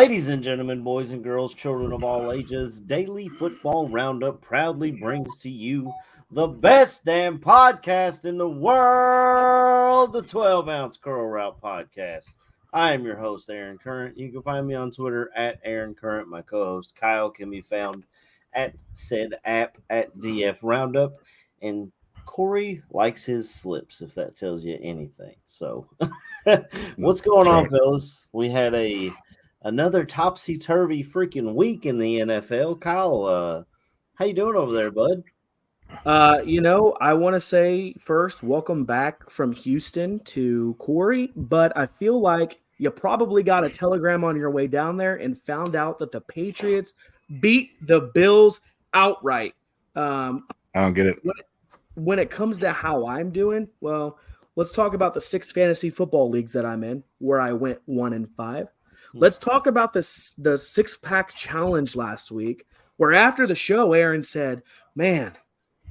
Ladies and gentlemen, boys and girls, children of all ages, Daily Football Roundup proudly brings to you the best damn podcast in the world, the 12-ounce Curl Route Podcast. I am your host, Aaron Current. You can find me on Twitter at Aaron Current. My co-host, Kyle, can be found at said app at DF Roundup. And Corey likes his slips, if that tells you anything. So, what's going on, fellas? We had another topsy-turvy freaking week in the NFL. Kyle, how you doing over there, bud? I want to say first, welcome back from Houston to Corey, but I feel like you probably got a telegram on your way down there and found out that the Patriots beat the Bills outright. I don't get it. When it comes to how I'm doing, well, let's talk about the 6 fantasy football leagues that I'm in, where I went 1-5. Let's talk about the 6-pack challenge last week, where after the show, Aaron said, man,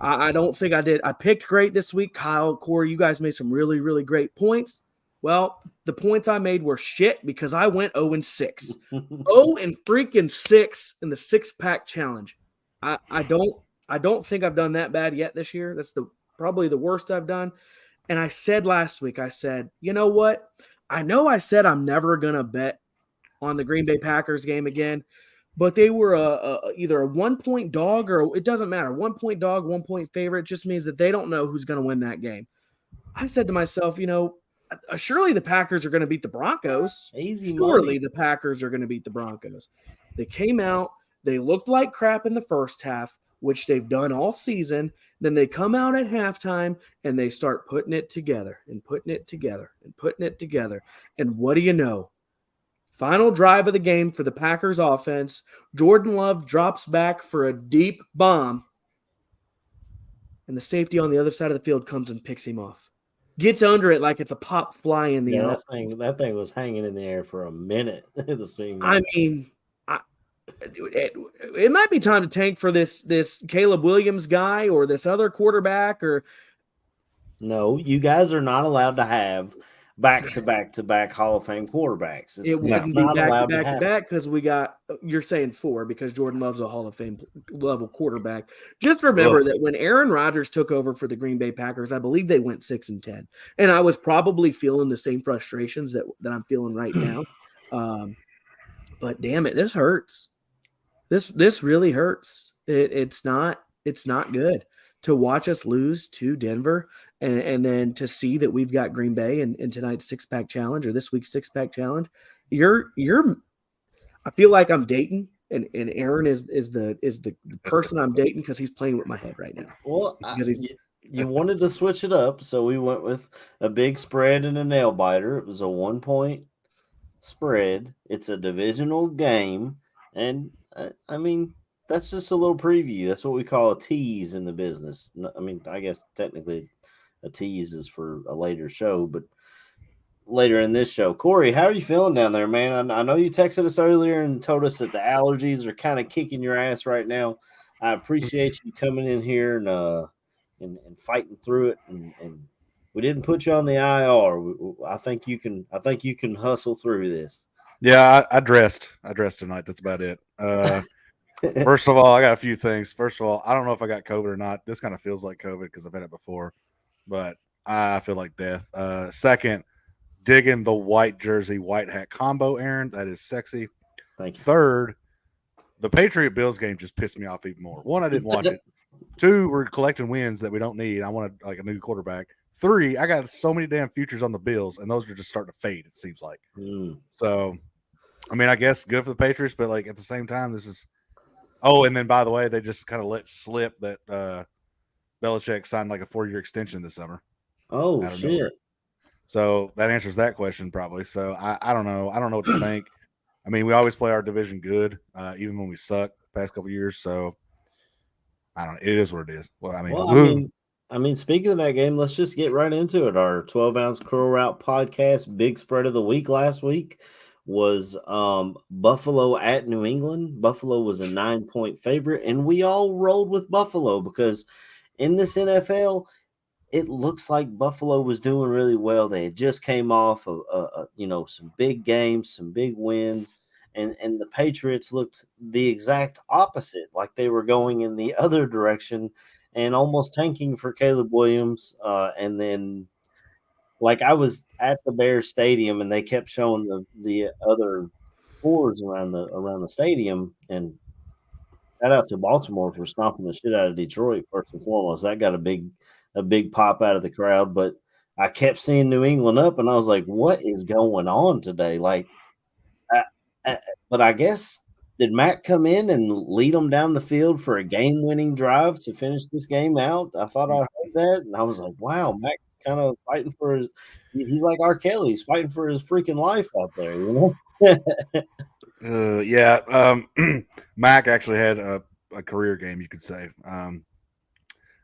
I don't think I did. I picked great this week. Kyle, Corey, you guys made some really, really great points. Well, the points I made were shit because I went 0-6. 0-6 in the 6-pack challenge. I don't think I've done that bad yet this year. That's probably the worst I've done. And I said last week, I said, you know what? I know I said I'm never going to bet on the Green Bay Packers game again, but they were either a 1-point dog or it doesn't matter. 1-point dog, 1-point favorite just means that they don't know who's going to win that game. I said to myself, surely the Packers are going to beat the Broncos. Surely the Packers are going to beat the Broncos. They came out. They looked like crap in the first half, which they've done all season. Then they come out at halftime and they start putting it together and putting it together and putting it together. And what do you know? Final drive of the game for the Packers offense. Jordan Love drops back for a deep bomb. And the safety on the other side of the field comes and picks him off. Gets under it like it's a pop fly in the air. That thing was hanging in the air for a minute. It might be time to tank for this Caleb Williams guy or this other quarterback. No, you guys are not allowed to have back-to-back Hall of Fame quarterbacks. It wouldn't be back-to-back because you're saying 4 because Jordan Love's a Hall of Fame level quarterback. Just remember that when Aaron Rodgers took over for the Green Bay Packers, I believe they went 6-10. And I was probably feeling the same frustrations that I'm feeling right now. But damn it, this hurts. This really hurts. It's not good to watch us lose to Denver and then to see that we've got Green Bay in tonight's 6-pack challenge or this week's 6-pack challenge. I feel like I'm dating and Aaron is the person I'm dating because he's playing with my head right now. Well, you wanted to switch it up, so we went with a big spread and a nail biter. It was a 1-point spread. It's a divisional game, and that's just a little preview. That's what we call a tease in the business. I guess technically a tease is for a later show, but later in this show. Corey, how are you feeling down there, man? I know you texted us earlier and told us that the allergies are kind of kicking your ass right now. I appreciate you coming in here and fighting through it. And we didn't put you on the IR. I think you can hustle through this. Yeah, I dressed tonight. That's about it. First of all, I got a few things. First of all, I don't know if I got COVID or not. This kind of feels like COVID because I've had it before, but I feel like death. Second, digging the white jersey, white hat combo, Aaron. That is sexy. Thank you. Third, the Patriot Bills game just pissed me off even more. 1, I didn't watch it. 2, we're collecting wins that we don't need. I want a new quarterback. 3, I got so many damn futures on the Bills, and those are just starting to fade, it seems like. So, I guess good for the Patriots, but at the same time, this is – oh, and then, by the way, they just kind of let slip that Belichick signed a 4-year extension this summer. Oh, shit. So that answers that question probably. So I don't know. I don't know what to think. We always play our division good, even when we suck the past couple of years. So I don't know. It is what it is. Speaking of that game, let's just get right into it. Our 12-ounce Curl Route podcast, big spread of the week last week was Buffalo at New England. Buffalo was a 9-point favorite, and we all rolled with Buffalo because in this NFL, it looks like Buffalo was doing really well. They had just came off of some big games, some big wins, and the Patriots looked the exact opposite, like they were going in the other direction and almost tanking for Caleb Williams. And then, like, I was at the Bears stadium, and they kept showing the other scores around the stadium, and shout out to Baltimore for stomping the shit out of Detroit first and foremost. That got a big pop out of the crowd, but I kept seeing New England up, and I was like, "What is going on today?" Like, but I guess, did Matt come in and lead them down the field for a game-winning drive to finish this game out? I thought I heard that, and I was like, "Wow, Matt's kind of fighting for his." He's like R. Kelly. He's fighting for his freaking life out there, you know. Yeah. Mac actually had a career game, you could say.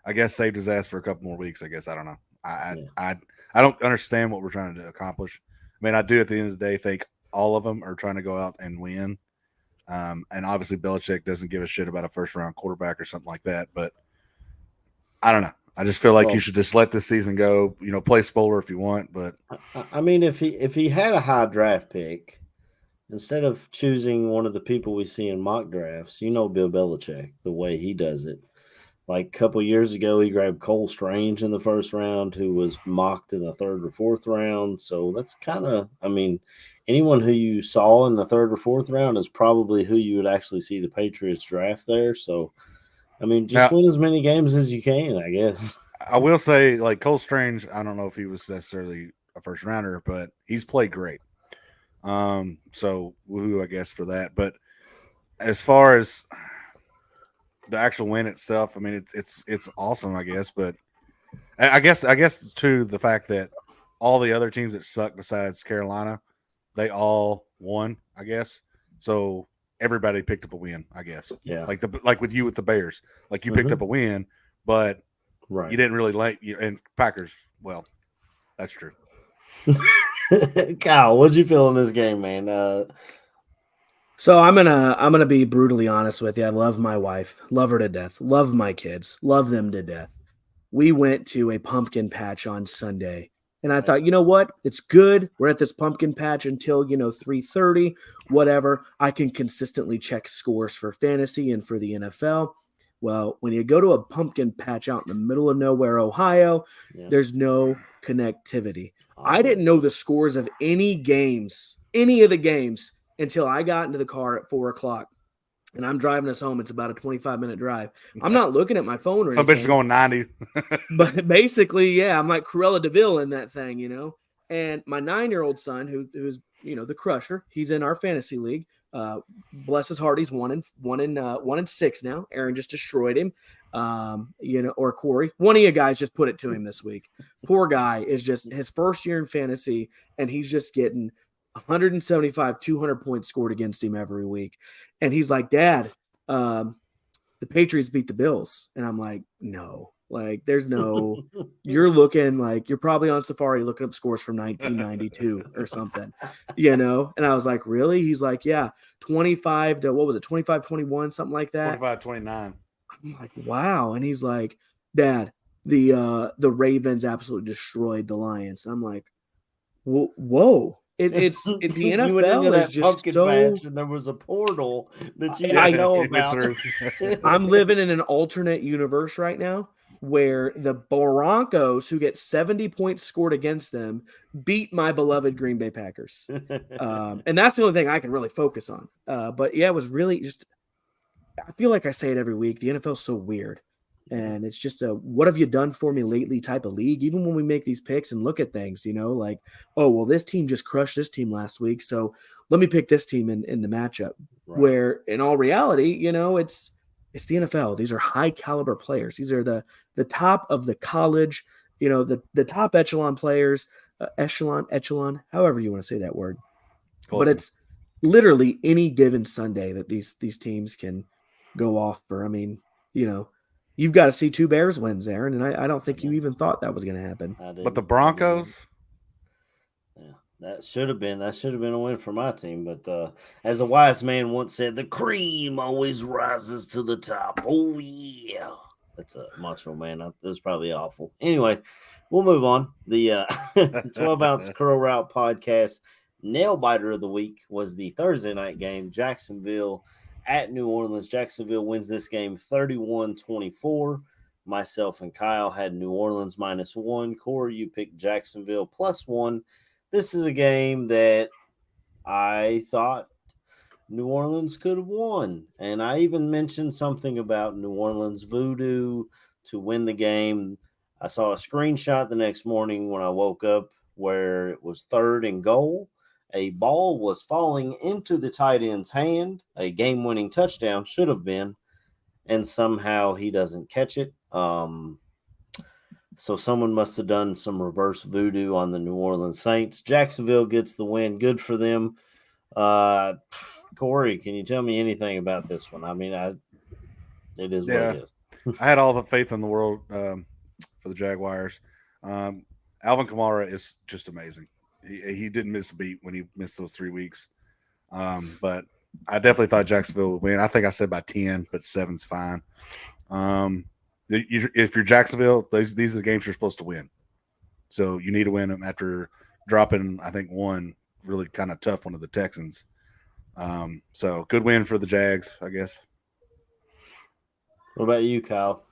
I guess saved his ass for a couple more weeks. I guess I don't know. I don't understand what we're trying to accomplish. I mean, I do at the end of the day think all of them are trying to go out and win. And obviously Belichick doesn't give a shit about a first round quarterback or something like that. But I don't know. I just feel like you should just let this season go. You know, play Spoiler if you want. But I mean, if he had a high draft pick, instead of choosing one of the people we see in mock drafts, you know, Bill Belichick, the way he does it. Like a couple years ago, he grabbed Cole Strange in the first round, who was mocked in the third or fourth round. So that's kind of, I mean, anyone who you saw in the third or fourth round is probably who you would actually see the Patriots draft there. So, I mean, just win as many games as you can, I guess. I will say, like, Cole Strange, I don't know if he was necessarily a first rounder, but he's played great. So woohoo, I guess, for that. But as far as the actual win itself, I mean, it's awesome, I guess. But I guess too, the fact that all the other teams that suck besides Carolina, they all won, I guess. So everybody picked up a win, I guess. Yeah. Like with you with the Bears, like you picked up a win, but you didn't really and Packers. Well, that's true. Kyle, what'd you feel in this game, man? So I'm gonna be brutally honest with you. I love my wife, love her to death, love my kids, love them to death. We went to a pumpkin patch on Sunday, and I thought, you know what? It's good. We're at this pumpkin patch until 3:30, whatever. I can consistently check scores for fantasy and for the NFL. Well, when you go to a pumpkin patch out in the middle of nowhere, Ohio, there's no connectivity. I didn't know the scores of any of the games, until I got into the car at 4:00, and I'm driving us home. It's about a 25-minute drive. I'm not looking at my phone or anything. Some bitch is going 90. But basically, yeah, I'm like Cruella DeVille in that thing, And my 9-year-old son, who's the crusher, he's in our fantasy league. Bless his heart, he's 1-6 now. Aaron just destroyed him. Or Corey. One of you guys just put it to him this week. Poor guy is just his first year in fantasy, and he's just getting 175, 200 points scored against him every week. And he's like, Dad, the Patriots beat the Bills. And I'm like, no, like there's no, you're looking like you're probably on Safari looking up scores from 1992 or something, And I was like, really? He's like, yeah, 25 to, what was it? 25-21, something like that. 25-29. I'm like, wow. And he's like, Dad, the Ravens absolutely destroyed the Lions. I'm like, whoa. It's the NFL is just so. Patch and there was a portal that you didn't know about. I'm living in an alternate universe right now where the Broncos, who get 70 points scored against them, beat my beloved Green Bay Packers, and that's the only thing I can really focus on. But yeah, it was really just. I feel like I say it every week. The NFL is so weird. And it's just a what have you done for me lately type of league. Even when we make these picks and look at things, like, oh, well, this team just crushed this team last week, so let me pick this team in the matchup. Right. Where in all reality, it's the NFL. These are high caliber players. These are the top of the college, the top echelon players, echelon, however you want to say that word. Close. But it's literally any given Sunday that these teams can go off for. I mean, you've got to see 2 Bears wins, Aaron, and I don't think you even thought that was going to happen. But the Broncos, that should have been a win for my team. But as a wise man once said, the cream always rises to the top. Oh yeah, that's a Macho Man. It was probably awful. Anyway, we'll move on. The 12 Ounce Curl Route podcast. nail biter of the week was the Thursday night game, Jacksonville at New Orleans. Jacksonville wins this game 31-24. Myself and Kyle had New Orleans -1. Corey, you picked Jacksonville +1. This is a game that I thought New Orleans could have won. And I even mentioned something about New Orleans voodoo to win the game. I saw a screenshot the next morning when I woke up where it was 3rd and goal. A ball was falling into the tight end's hand. A game-winning touchdown should have been, and somehow he doesn't catch it. So someone must have done some reverse voodoo on the New Orleans Saints. Jacksonville gets the win. Good for them. Corey, can you tell me anything about this one? I mean, it is what it is. I had all the faith in the world for the Jaguars. Alvin Kamara is just amazing. He didn't miss a beat when he missed those 3 weeks. But I definitely thought Jacksonville would win. I think I said by 10, but 7's fine. If you're Jacksonville, these are the games you're supposed to win. So you need to win them after dropping, I think, one really kind of tough one of the Texans. So good win for the Jags, I guess. What about you, Kyle?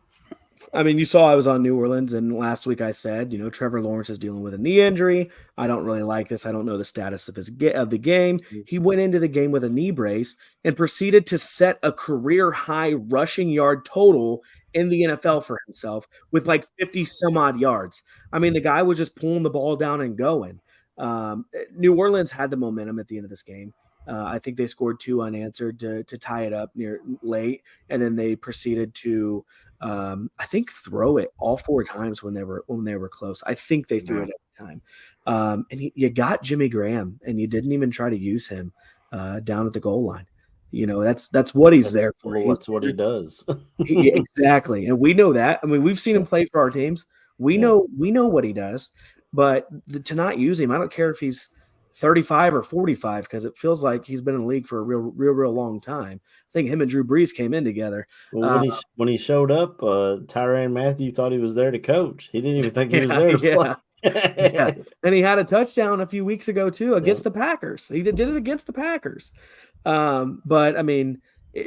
I mean, you saw I was on New Orleans, and last week I said, Trevor Lawrence is dealing with a knee injury. I don't really like this. I don't know the status of the game. He went into the game with a knee brace and proceeded to set a career high rushing yard total in the NFL for himself with like 50 some odd yards. I mean, the guy was just pulling the ball down and going. New Orleans had the momentum at the end of this game. I think they scored 2 unanswered to tie it up near late, and then they proceeded to I think throw it all 4 times when they were close. I think they threw it every time. And you got Jimmy Graham, and you didn't even try to use him down at the goal line. That's what he's there for. Well, that's what he does. Exactly, and we know that. I mean, we've seen him play for our teams. We know what he does, but to not use him, I don't care if he's 35 or 45, because it feels like he's been in the league for a real long time. I think him and Drew Brees came in together. Well, when he showed up, Tyrann Mathieu thought he was there to coach. He didn't even think he was there to play. Yeah. And he had a touchdown a few weeks ago too against the Packers. He did it against the Packers. But I mean,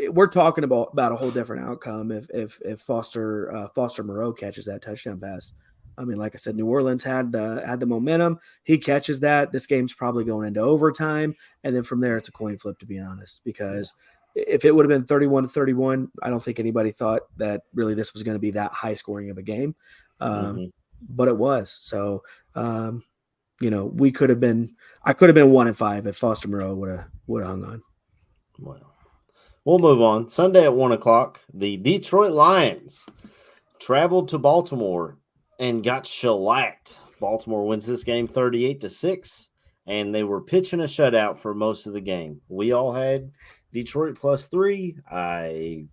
we're talking about a whole different outcome if Foster Moreau catches that touchdown pass. I mean, like I said, New Orleans had the momentum. He catches that. This game's probably going into overtime, and then from there it's a coin flip, to be honest. Because if it would have been 31-31, I don't think anybody thought that really this was going to be that high scoring of a game. But it was. So, we could have been. I could have been 1-5 if Foster Moreau would have hung on. Well, we'll move on. Sunday at 1:00, the Detroit Lions traveled to Baltimore and got shellacked. Baltimore wins this game 38-6, and they were pitching a shutout for most of the game. We all had Detroit +3. I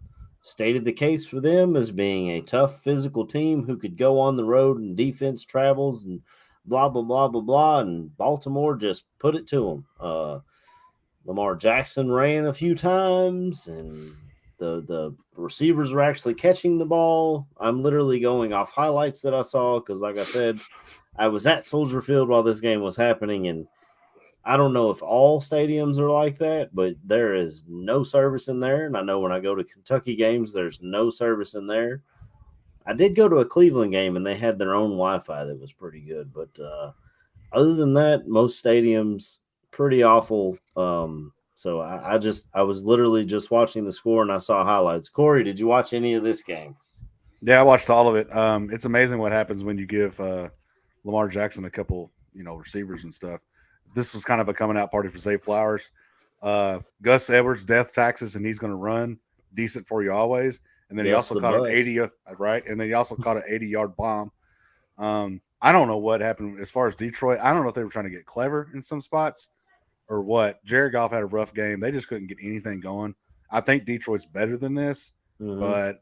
stated the case for them as being a tough physical team who could go on the road and defense travels and blah, blah, blah, blah, blah, and Baltimore just put it to them. Lamar Jackson ran a few times, and the receivers were actually catching the ball. I'm literally going off highlights that I saw because, like I said, I was at Soldier Field while this game was happening, and I don't know if all stadiums are like that, but there is no service in there. And I know when I go to Kentucky games, there's no service in there. I did go to a Cleveland game, and they had their own Wi-Fi that was pretty good. But other than that, most stadiums pretty awful. So I was literally just watching the score, and I saw highlights. Corey, did you watch any of this game? Yeah, I watched all of it. It's amazing what happens when you give Lamar Jackson a couple, receivers and stuff. This was kind of a coming out party for Zay Flowers. Gus Edwards, death taxes, and he's going to run decent for you always. And then he also caught an 80, right? And then he also caught an 80-yard bomb. I don't know what happened as far as Detroit. I don't know if they were trying to get clever in some spots or what. Jared Goff had a rough game. They just couldn't get anything going. I think Detroit's better than this, but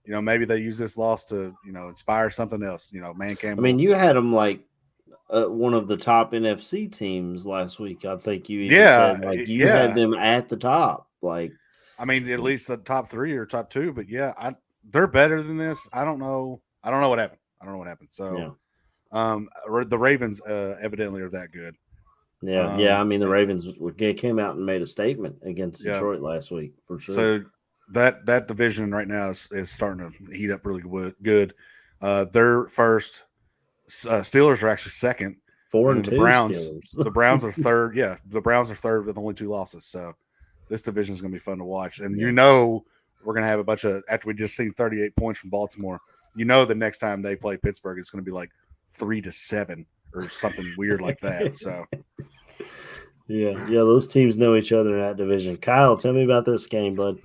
maybe they use this loss to inspire something else. Man Campbell. I mean, you had them like one of the top NFC teams last week. I think you even said you had them at the top. I mean, at least the top 3 or top 2. But they're better than this. I don't know what happened. So the Ravens evidently are that good. Yeah. I mean, the Ravens came out and made a statement against Yeah. Detroit last week for sure. So that division right now is starting to heat up really good. They're first. Steelers are actually second. 4-2 the Browns. Steelers. The Browns are third. Yeah, the Browns are third with only 2 losses. So this division is going to be fun to watch. And we're going to have a bunch of, after we just seen 38 points from Baltimore, the next time they play Pittsburgh, it's going to be like 3-7 or something weird like that. So yeah, those teams know each other in that division. Kyle, tell me about this game, bud.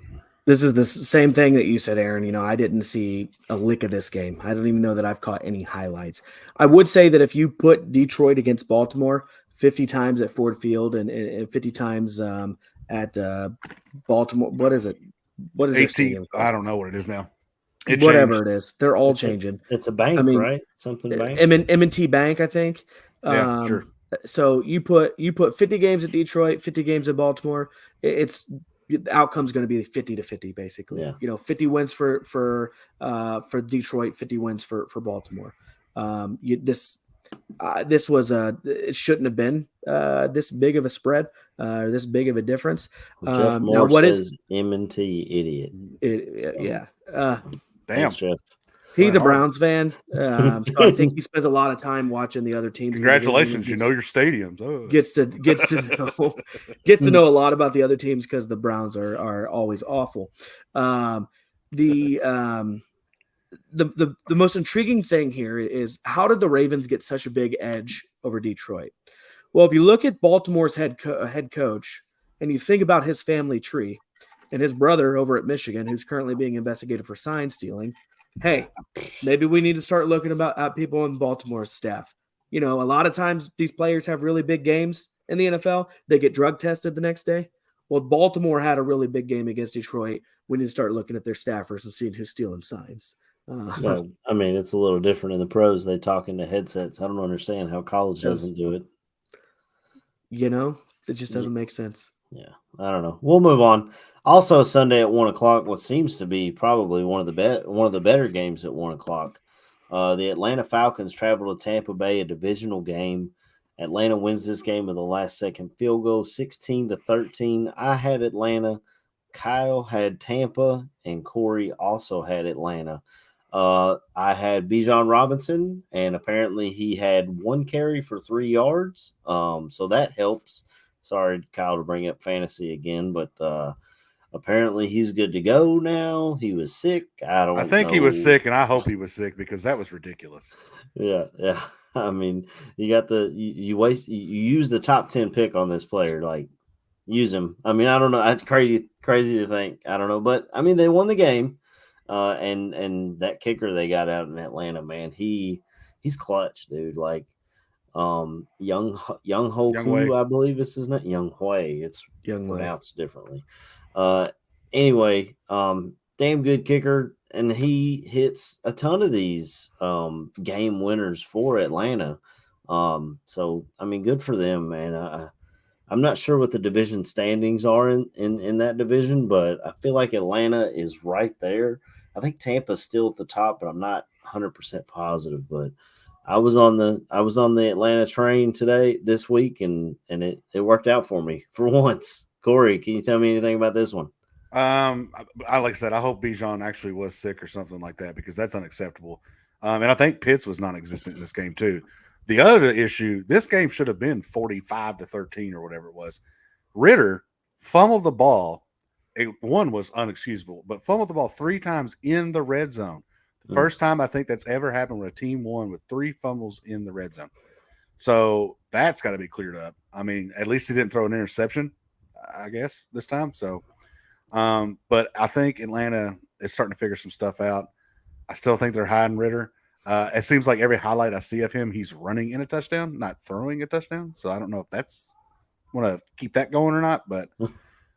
This is the same thing that you said, Aaron. I didn't see a lick of this game. I don't even know that I've caught any highlights. I would say that if you put Detroit against Baltimore 50 times at Ford Field and 50 times at Baltimore, what is it? What is 18? I don't know what it is now. Whatever it is, they're all changing. It's a bank, right? Something bank. M&T Bank, I think. Yeah, sure. So you put 50 games at Detroit, 50 games at Baltimore. The outcome's going to be 50-50, basically. Yeah. 50 wins for Detroit, 50 wins for Baltimore. This was it shouldn't have been this big of a spread, this big of a difference. Jeff Moore says M&T idiot. Yeah. Damn. Thanks, Jeff. He's a Browns fan, so I think he spends a lot of time watching the other teams. Congratulations, you know your stadiums. Oh. Gets to know a lot about the other teams because the Browns are always awful. The most intriguing thing here is, how did the Ravens get such a big edge over Detroit? Well, if you look at Baltimore's head coach and you think about his family tree and his brother over at Michigan, who's currently being investigated for sign stealing. Hey, maybe we need to start looking at people on Baltimore's staff. A lot of times these players have really big games in the NFL. They get drug tested the next day. Well, Baltimore had a really big game against Detroit. We need to start looking at their staffers and seeing who's stealing signs. Well, I mean, it's a little different in the pros. They talk into headsets. I don't understand how college doesn't do it. It just doesn't make sense. Yeah, I don't know. We'll move on. Also, Sunday at 1:00, what seems to be probably one of the better games at 1:00. The Atlanta Falcons travel to Tampa Bay, a divisional game. Atlanta wins this game with a last-second field goal, 16-13. I had Atlanta. Kyle had Tampa, and Corey also had Atlanta. I had Bijan Robinson, and apparently he had 1 carry for 3 yards. So that helps. Sorry, Kyle, to bring up fantasy again, but apparently he's good to go now. He was sick. I think he was sick, and I hope he was sick because that was ridiculous. Yeah. I mean, you got you use the top 10 pick on this player, like use him. I mean, I don't know. That's crazy to think. I don't know, but I mean, they won the game, and that kicker they got out in Atlanta, man, he's clutch, dude. Like. Young Hoku, I believe is his name. Young Hui. It's pronounced differently. Anyway, damn good kicker, and he hits a ton of these game winners for Atlanta. So I mean, good for them, man. I'm not sure what the division standings are in that division, but I feel like Atlanta is right there. I think Tampa's still at the top, but I'm not 100% positive. But I was on the Atlanta train this week, and it worked out for me for once. Corey, can you tell me anything about this one? Like I said, I hope Bijan actually was sick or something like that, because that's unacceptable. And I think Pitts was non-existent in this game too. The other issue, this game should have been 45-13 or whatever it was. Ritter fumbled the ball. One was unexcusable, but fumbled the ball 3 times in the red zone. First time I think that's ever happened where a team won with 3 fumbles in the red zone. So that's got to be cleared up. I mean, at least he didn't throw an interception, I guess, this time. So, but I think Atlanta is starting to figure some stuff out. I still think they're hiding Ritter. It seems like every highlight I see of him, he's running in a touchdown, not throwing a touchdown. So I don't know if that's want to keep that going or not. But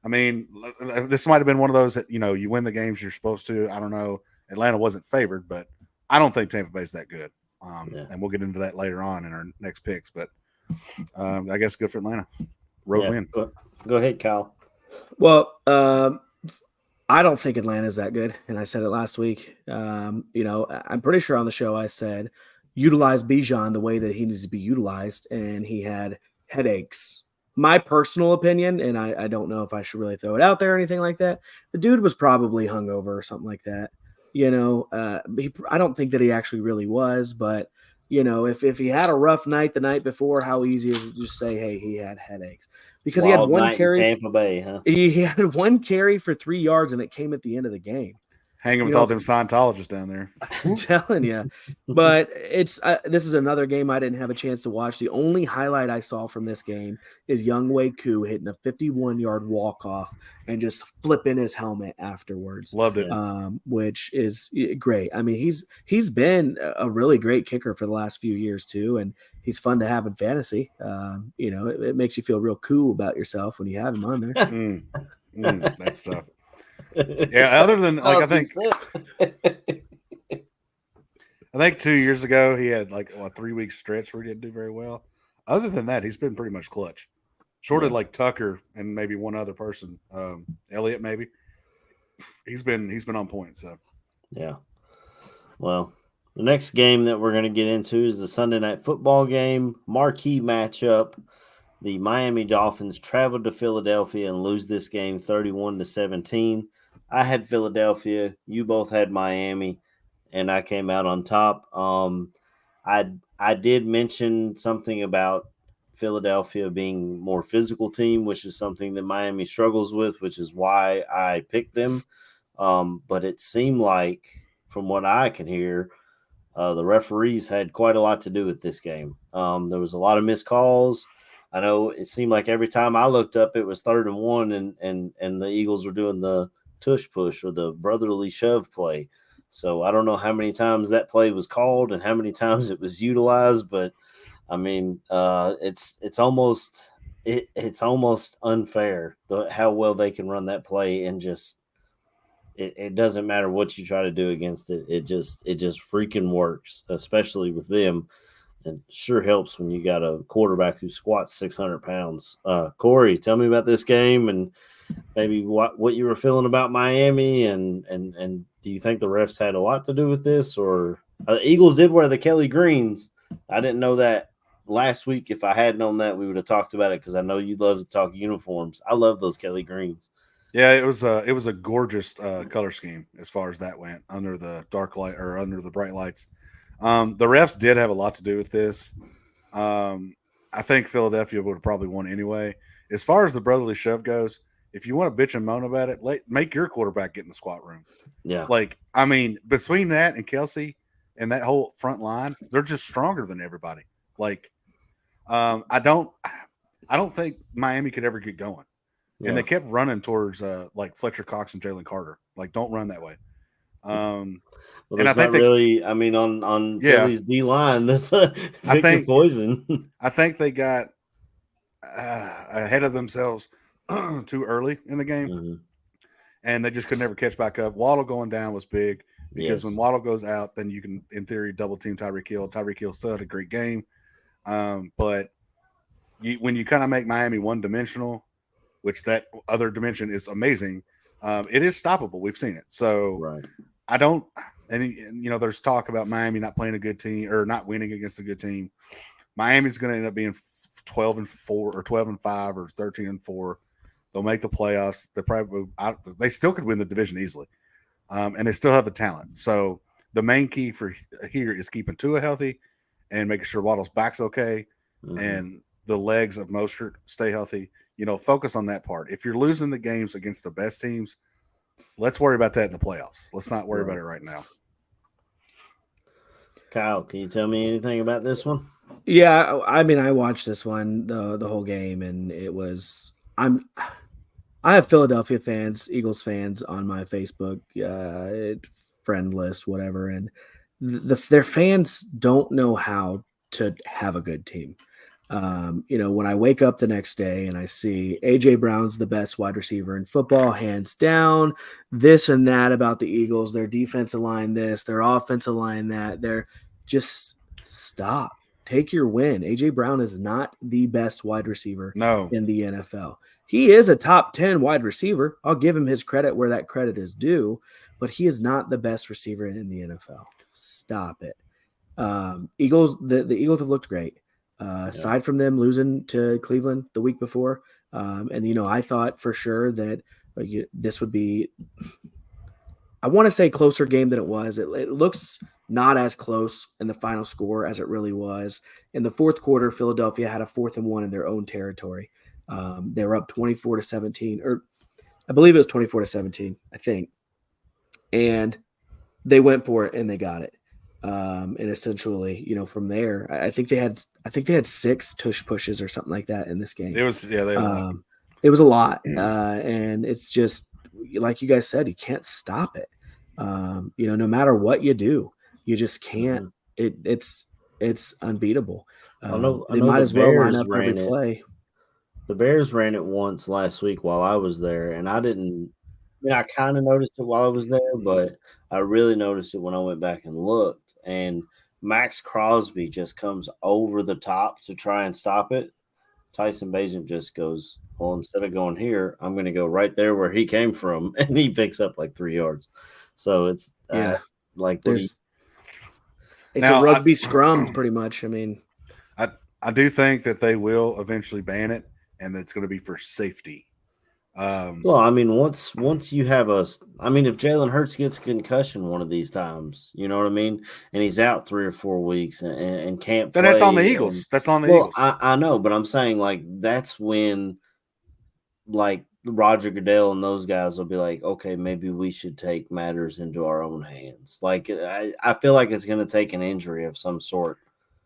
I mean, this might have been one of those that, you win the games you're supposed to. I don't know. Atlanta wasn't favored, but I don't think Tampa Bay's that good. And we'll get into that later on in our next picks. But I guess good for Atlanta. Road win. Go ahead, Kyle. Well, I don't think Atlanta's that good, and I said it last week. I'm pretty sure on the show I said utilize Bijan the way that he needs to be utilized, and he had headaches. My personal opinion, and I don't know if I should really throw it out there or anything like that. The dude was probably hungover or something like that. I don't think that he actually really was, but if he had a rough night the night before, how easy is it to just say, hey, he had headaches? Because Wild he had one night in carry. Tampa Bay, huh? He had one carry for 3 yards, and it came at the end of the game. Hanging with all them Scientologists down there. I'm telling you. But this is another game I didn't have a chance to watch. The only highlight I saw from this game is Young Wei Koo hitting a 51-yard walk-off and just flipping his helmet afterwards. Loved it. Which is great. I mean, he's been a really great kicker for the last few years too, and he's fun to have in fantasy. It makes you feel real cool about yourself when you have him on there. That stuff. Yeah, other than I think 2 years ago he had like a 3-week stretch where he didn't do very well. Other than that, he's been pretty much clutch. Short of like Tucker and maybe one other person, Elliott maybe. He's been on point. So yeah. Well, the next game that we're going to get into is the Sunday Night Football game, marquee matchup. The Miami Dolphins traveled to Philadelphia and lose this game 31-17. I had Philadelphia. You both had Miami, and I came out on top. I did mention something about Philadelphia being more physical team, which is something that Miami struggles with, which is why I picked them. But it seemed like, from what I can hear, the referees had quite a lot to do with this game. There was a lot of missed calls. I know it seemed like every time I looked up, it was 3rd and 1, and the Eagles were doing the tush push or the brotherly shove play. So I don't know how many times that play was called and how many times it was utilized, but I mean, it's almost unfair how well they can run that play, and just it doesn't matter what you try to do against it. It just freaking works, especially with them. And sure helps when you got a quarterback who squats 600 pounds. Corey, tell me about this game and maybe what you were feeling about Miami, and do you think the refs had a lot to do with this? Or the Eagles did wear the Kelly Greens. I didn't know that last week. If I had known that, we would have talked about it, because I know you love to talk uniforms. I love those Kelly Greens. Yeah, it was a gorgeous color scheme as far as that went, under the dark light or under the bright lights. The refs did have a lot to do with this. I think Philadelphia would have probably won anyway. As far as the brotherly shove goes, if you want to bitch and moan about it, make your quarterback get in the squat room. Yeah. Like, I mean, between that and Kelsey and that whole front line, they're just stronger than everybody. Like, I don't think Miami could ever get going. Yeah. And they kept running towards like Fletcher Cox and Jalen Carter. Like, don't run that way. Well, and I think on Philly's D line, there's Victor Poison. I think they got ahead of themselves too early in the game, and they just could never catch back up. Waddle going down was big, because when Waddle goes out, then you can, in theory, double team Tyreek Hill. Tyreek Hill still had a great game, but when you kind of make Miami one-dimensional, which that other dimension is amazing, it is stoppable. We've seen it. So right. I don't – and, there's talk about Miami not playing a good team or not winning against a good team. Miami's going to end up being 12-4 or 12-5 or 13-4. They'll make the playoffs. They still could win the division easily, and they still have the talent. So the main key for here is keeping Tua healthy and making sure Waddle's back's okay, and the legs of Mostert stay healthy. Focus on that part. If you're losing the games against the best teams, let's worry about that in the playoffs. Let's not worry about it right now. Kyle, can you tell me anything about this one? Yeah, I mean, I watched this one the whole game, and it was I have Philadelphia fans, Eagles fans on my Facebook friend list, whatever, and their fans don't know how to have a good team. When I wake up the next day and I see AJ Brown's the best wide receiver in football, hands down, this and that about the Eagles, their defensive line this, their offensive line that, they're just stop. Take your win. AJ Brown is not the best wide receiver in the NFL. He is a top 10 wide receiver. I'll give him his credit where that credit is due, but he is not the best receiver in the NFL. Stop it. Eagles, the Eagles have looked great. Aside from them losing to Cleveland the week before, and I thought for sure that this would be, I want to say, closer game than it was. It looks not as close in the final score as it really was. In the fourth quarter, Philadelphia had a 4th and 1 in their own territory. They were up 24-17, or I believe it was 24-17, I think. And they went for it and they got it. And essentially, from there, I think they had 6 tush pushes or something like that in this game. It was, yeah, it was a lot. And it's just, like you guys said, you can't stop it. No matter what you do, you just can't. It's unbeatable. They might as well line up every play. The Bears ran it once last week while I was there, and I kind of noticed it while I was there, but I really noticed it when I went back and looked. And Max Crosby just comes over the top to try and stop it. Tyson Bagent just goes, well, instead of going here, I'm going to go right there where he came from, and he picks up like 3 yards. So it's it's a rugby scrum, pretty much. I mean, I do think that they will eventually ban it, and that's going to be for safety. Well, I mean, once you have if Jalen Hurts gets a concussion one of these times, you know what I mean, and he's out 3 or 4 weeks and can't play, then that's on the Eagles. That's on the Eagles. I know, but I'm saying that's when Roger Goodell and those guys will be like, okay, maybe we should take matters into our own hands. I feel like it's going to take an injury of some sort.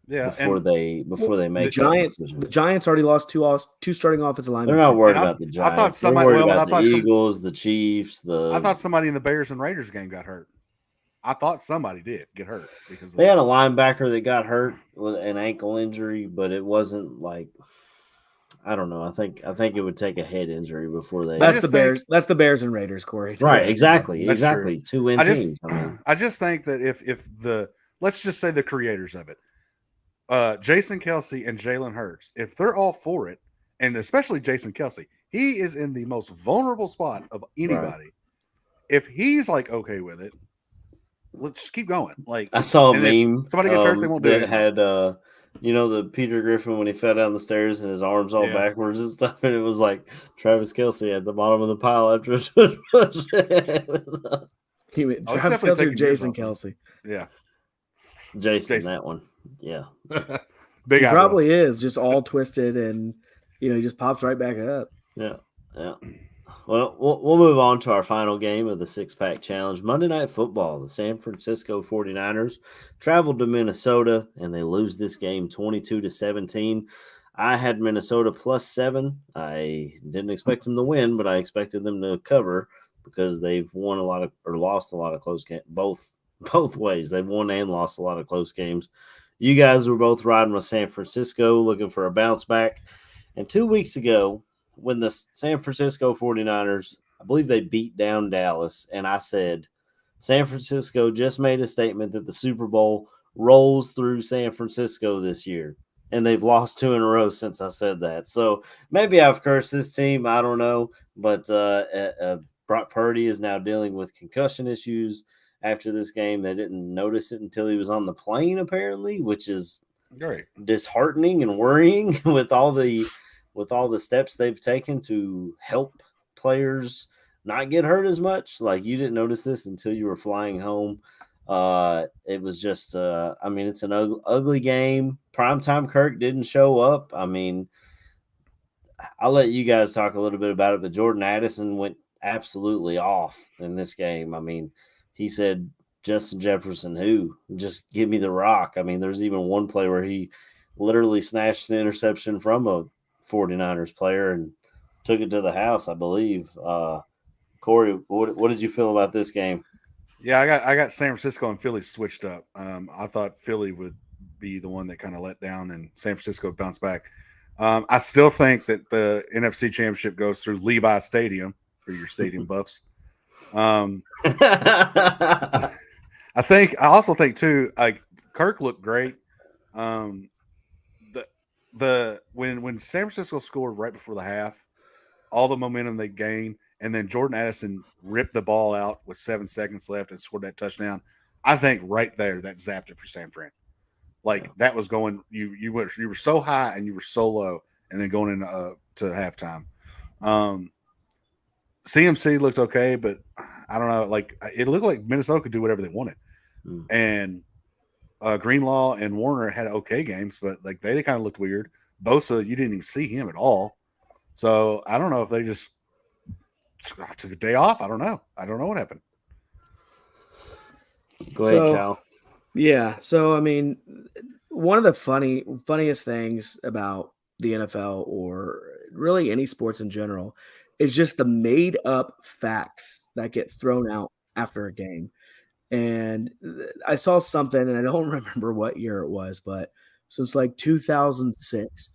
Yeah, before they make the Giants already lost two starting offensive linemen. They're not worried about the Giants. I thought somebody. The Eagles, the Chiefs. I thought somebody in the Bears and Raiders game got hurt. I thought somebody did get hurt because they had a linebacker that got hurt with an ankle injury, but it wasn't I don't know. I think it would take a head injury before they. That's the Bears. That's the Bears and Raiders, Corey. Right? Exactly. True. 2-win teams. I just think that if let's just say the creators of it. Jason Kelce and Jalen Hurts, if they're all for it, and especially Jason Kelce, he is in the most vulnerable spot of anybody. Right. If he's okay with it, let's keep going. I saw a meme. Somebody gets hurt, they won't do it. That had the Peter Griffin when he fell down the stairs and his arms all backwards and stuff, and it was like Travis Kelce at the bottom of the pile after a push. Travis Kelce or Jason Kelce? Yeah. Jason, that one. Yeah. Big he probably is just all twisted and he just pops right back up. Yeah. Well, we'll move on to our final game of the 6-pack challenge. Monday Night Football. The San Francisco 49ers traveled to Minnesota and they lose this game 22-17. I had Minnesota +7. I didn't expect them to win, but I expected them to cover because they've won lost a lot of close games both ways. They've won and lost a lot of close games. You guys were both riding with San Francisco, looking for a bounce back. And 2 weeks ago, when the San Francisco 49ers, I believe they beat down Dallas, and I said, San Francisco just made a statement that the Super Bowl rolls through San Francisco this year. And they've lost 2 in a row since I said that. So maybe I've cursed this team. I don't know. But Brock Purdy is now dealing with concussion issues. After this game, they didn't notice it until he was on the plane, apparently, which is great, disheartening and worrying with all the steps they've taken to help players not get hurt as much. You didn't notice this until you were flying home. It was just, it's an ugly game. Primetime Kirk didn't show up. I'll let you guys talk a little bit about it, but Jordan Addison went absolutely off in this game. He said, Justin Jefferson, who? Just give me the rock. There's even one play where he literally snatched an interception from a 49ers player and took it to the house, I believe. Corey, what did you feel about this game? Yeah, I got San Francisco and Philly switched up. I thought Philly would be the one that kind of let down and San Francisco would bounce back. I still think that the NFC Championship goes through Levi Stadium for your stadium buffs. I also think too, Kirk looked great. When San Francisco scored right before the half, all the momentum they gained, and then Jordan Addison ripped the ball out with 7 seconds left and scored that touchdown. I think right there that zapped it for San Fran. Like that was going. You were so high and you were so low, and then going in to halftime. CMC looked okay, but I don't know. Like it looked like Minnesota could do whatever they wanted, and Greenlaw and Warner had okay games, but like they kind of looked weird. Bosa, you didn't even see him at all. So I don't know if they just took a day off. I don't know. I don't know what happened. Go ahead, Cal. Yeah. So I mean, one of the funniest things about the NFL or really any sports in general is just the made up facts that get thrown out after a game. And I saw something, and I don't remember what year it was, but since like 2006,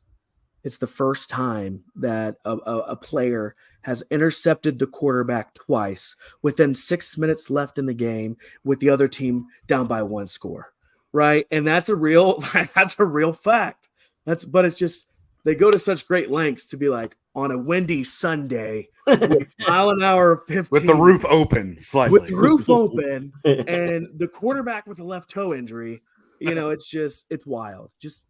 it's the first time that a player has intercepted the quarterback twice within 6 minutes left in the game with the other team down by 1 score. Right. And that's a real fact. But it's just they go to such great lengths to be like on a windy Sunday with mile an hour 15, with the roof open slightly. With the roof open and the quarterback with a left toe injury. It's wild. Just,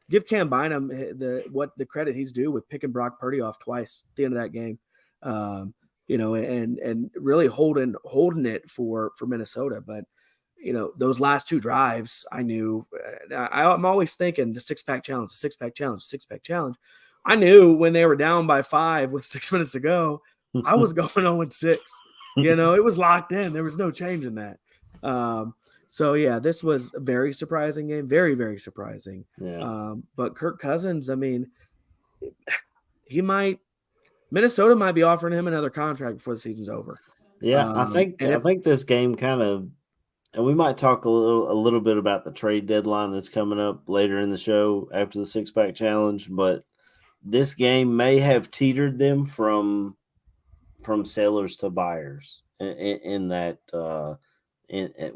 give Cam Bynum the credit he's due with picking Brock Purdy off twice at the end of that game. And really holding it for Minnesota. But, those last 2 drives, I knew I'm always thinking the 6-pack challenge. I knew when they were down by 5 with 6 minutes to go, I was going 0-6. It was locked in. There was no change in that. So yeah, this was a very surprising game. Very, very surprising. Yeah. But Kirk Cousins, I mean, Minnesota might be offering him another contract before the season's over. Yeah, I think this game kind of, and we might talk a little bit about the trade deadline that's coming up later in the show after the 6-pack challenge, but this game may have teetered them from sellers to buyers in that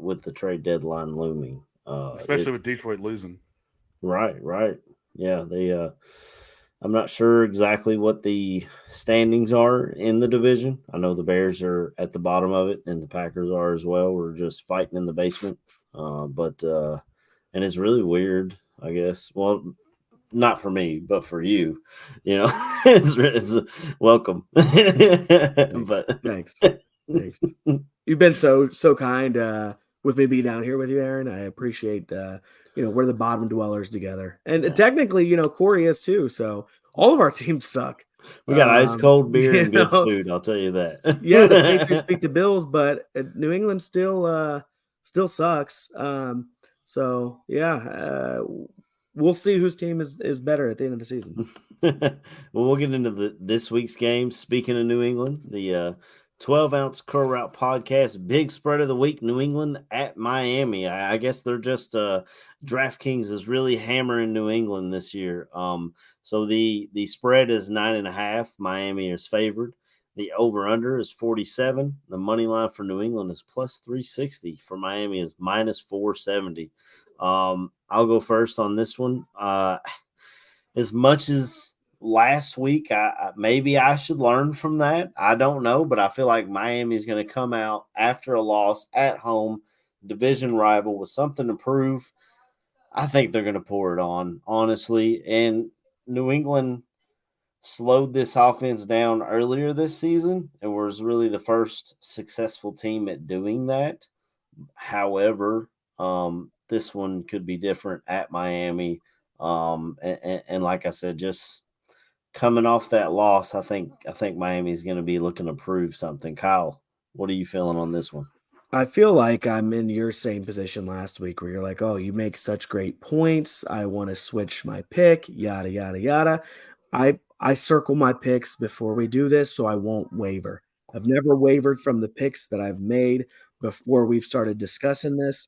with the trade deadline looming, especially with Detroit losing. Right. Yeah, they. I'm not sure exactly what the standings are in the division. I know the Bears are at the bottom of it, and the Packers are as well. We're just fighting in the basement, and it's really weird, I guess. Well, not for me, but for you, it's welcome. But thanks. You've been so kind with me being down here with you, Aaron. I appreciate we're the bottom dwellers together, and technically, Corey is too. So all of our teams suck. We got ice cold beer and good food. I'll tell you that. Yeah, the Patriots beat the Bills, but New England still sucks. So yeah, we'll see whose team is better at the end of the season. Well, we'll get into this week's game. Speaking of New England, the 12-ounce Curl Route podcast, big spread of the week, New England at Miami. I guess they're just DraftKings is really hammering New England this year. So the spread is 9.5. Miami is favored. The over-under is 47. The money line for New England is plus 360. For Miami is minus 470. I'll go first on this one. As much as last week, maybe I should learn from that. I don't know, but I feel like Miami is going to come out after a loss at home, division rival, with something to prove. I think they're going to pour it on, honestly. And New England slowed this offense down earlier this season and was really the first successful team at doing that. However, this one could be different at Miami. And like I said, just coming off that loss, I think Miami's going to be looking to prove something. Kyle, what are you feeling on this one? I feel like I'm in your same position last week where you're like, oh, you make such great points. I want to switch my pick, yada, yada, yada. I circle my picks before we do this, so I won't waver. I've never wavered from the picks that I've made before we've started discussing this.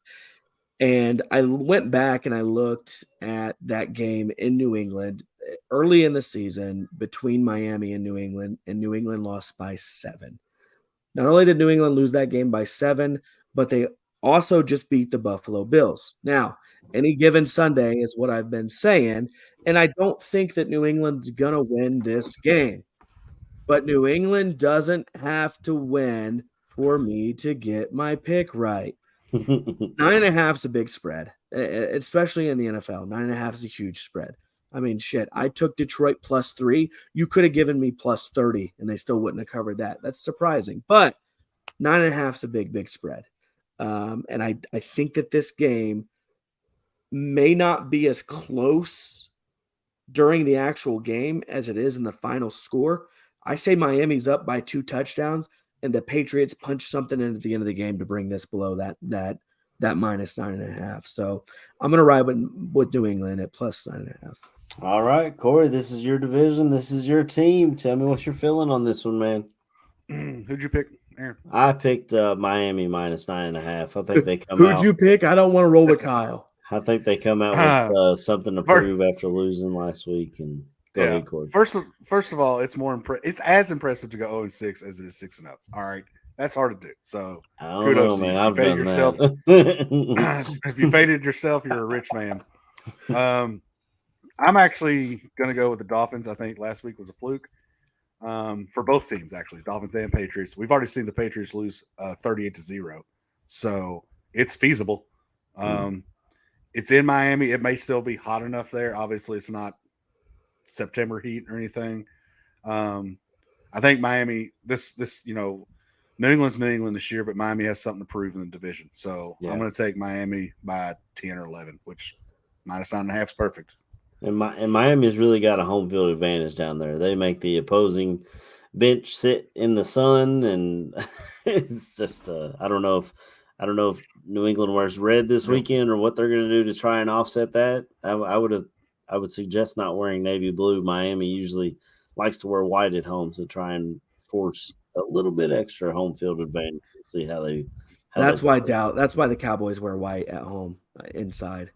And I went back and I looked at that game in New England early in the season between Miami and New England lost by 7. Not only did New England lose that game by 7, but they also just beat the Buffalo Bills. Now, any given Sunday is what I've been saying, and I don't think that New England's going to win this game. But New England doesn't have to win for me to get my pick right. 9.5 is a big spread. especially in the NFL. 9.5 is a huge spread. I mean, shit, I took Detroit +3. You could have given me +30 and they still wouldn't have covered that. That's surprising. But 9.5 is a big, big spread. And I think that this game may not be as close during the actual game as it is in the final score. I say Miami's up by 2 touchdowns and the Patriots punch something in at the end of the game to bring this below that -9.5. So I'm going to ride with New England at +9.5. All right, Corey, this is your division. This is your team. Tell me what you're feeling on this one, man. Who'd you pick, Aaron? I picked Miami -9.5. I think they come Who'd out. you pick? I don't want to roll with Kyle. I think they come out with something to prove after losing last week. And go ahead, Corey. First of all, it's more it's as impressive to go 0-6 as it is 6-0. All right, that's hard to do. So I don't know, man. I've done yourself. that. If you faded yourself, you're a rich man. I'm actually going to go with the Dolphins. I think last week was a fluke for both teams, actually, Dolphins and Patriots. We've already seen the Patriots lose 38-0, so it's feasible. It's in Miami. It may still be hot enough there. Obviously, it's not September heat or anything. I think Miami. New England's New England this year, but Miami has something to prove in the division. So I'm going to take Miami by 10 or 11, which -9.5 is perfect. And Miami's really got a home field advantage down there. They make the opposing bench sit in the sun, and it's just I don't know if New England wears red this weekend or what they're going to do to try and offset that. I would suggest not wearing navy blue. Miami usually likes to wear white at home to try and force a little bit extra home field advantage. See how they. That's why the Cowboys wear white at home inside.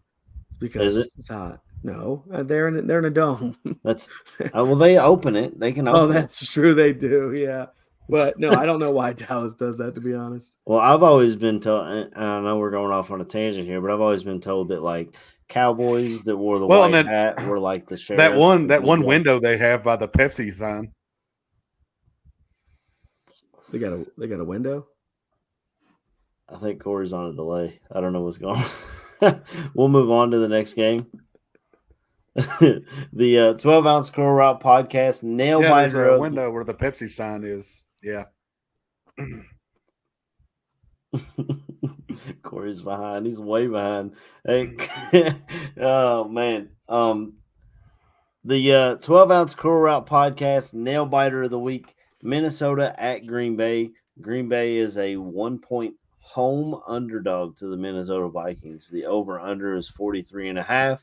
It's because it's hot. No, they're in a dome. That's well, they open it. They can open that's true. They do, yeah. But no, I don't know why Dallas does that, to be honest. Well, I've always been told, and I know we're going off on a tangent here, but I've always been told that like Cowboys that wore the white hat were like the sheriff. That one window they have by the Pepsi sign. They got a window. I think Corey's on a delay. I don't know what's going on. We'll move on to the next game. The 12-ounce Curl Route podcast nail biter. There's a window where the Pepsi sign is. Yeah. Corey's behind. He's way behind. Hey, oh man. The 12-ounce Curl Route podcast nail biter of the week. Minnesota at Green Bay. Green Bay is a 1-point home underdog to the Minnesota Vikings. The over/under is 43.5.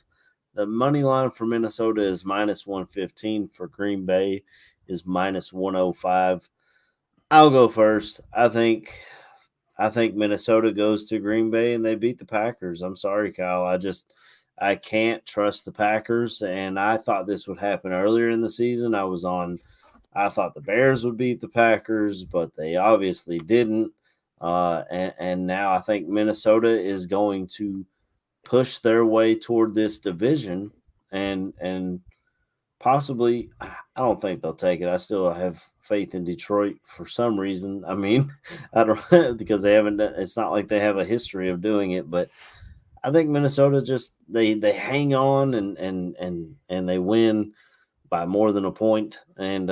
The money line for Minnesota is -115. For Green Bay is -105. I'll go first. I think Minnesota goes to Green Bay and they beat the Packers. I'm sorry, Kyle. I can't trust the Packers, and I thought this would happen earlier in the season. I thought the Bears would beat the Packers, but they obviously didn't. And now I think Minnesota is going to push their way toward this division and possibly, I don't think they'll take it. I still have faith in Detroit for some reason. I mean, I don't because they haven't done, it's not like they have a history of doing it, but I think Minnesota just they hang on and they win by more than a point and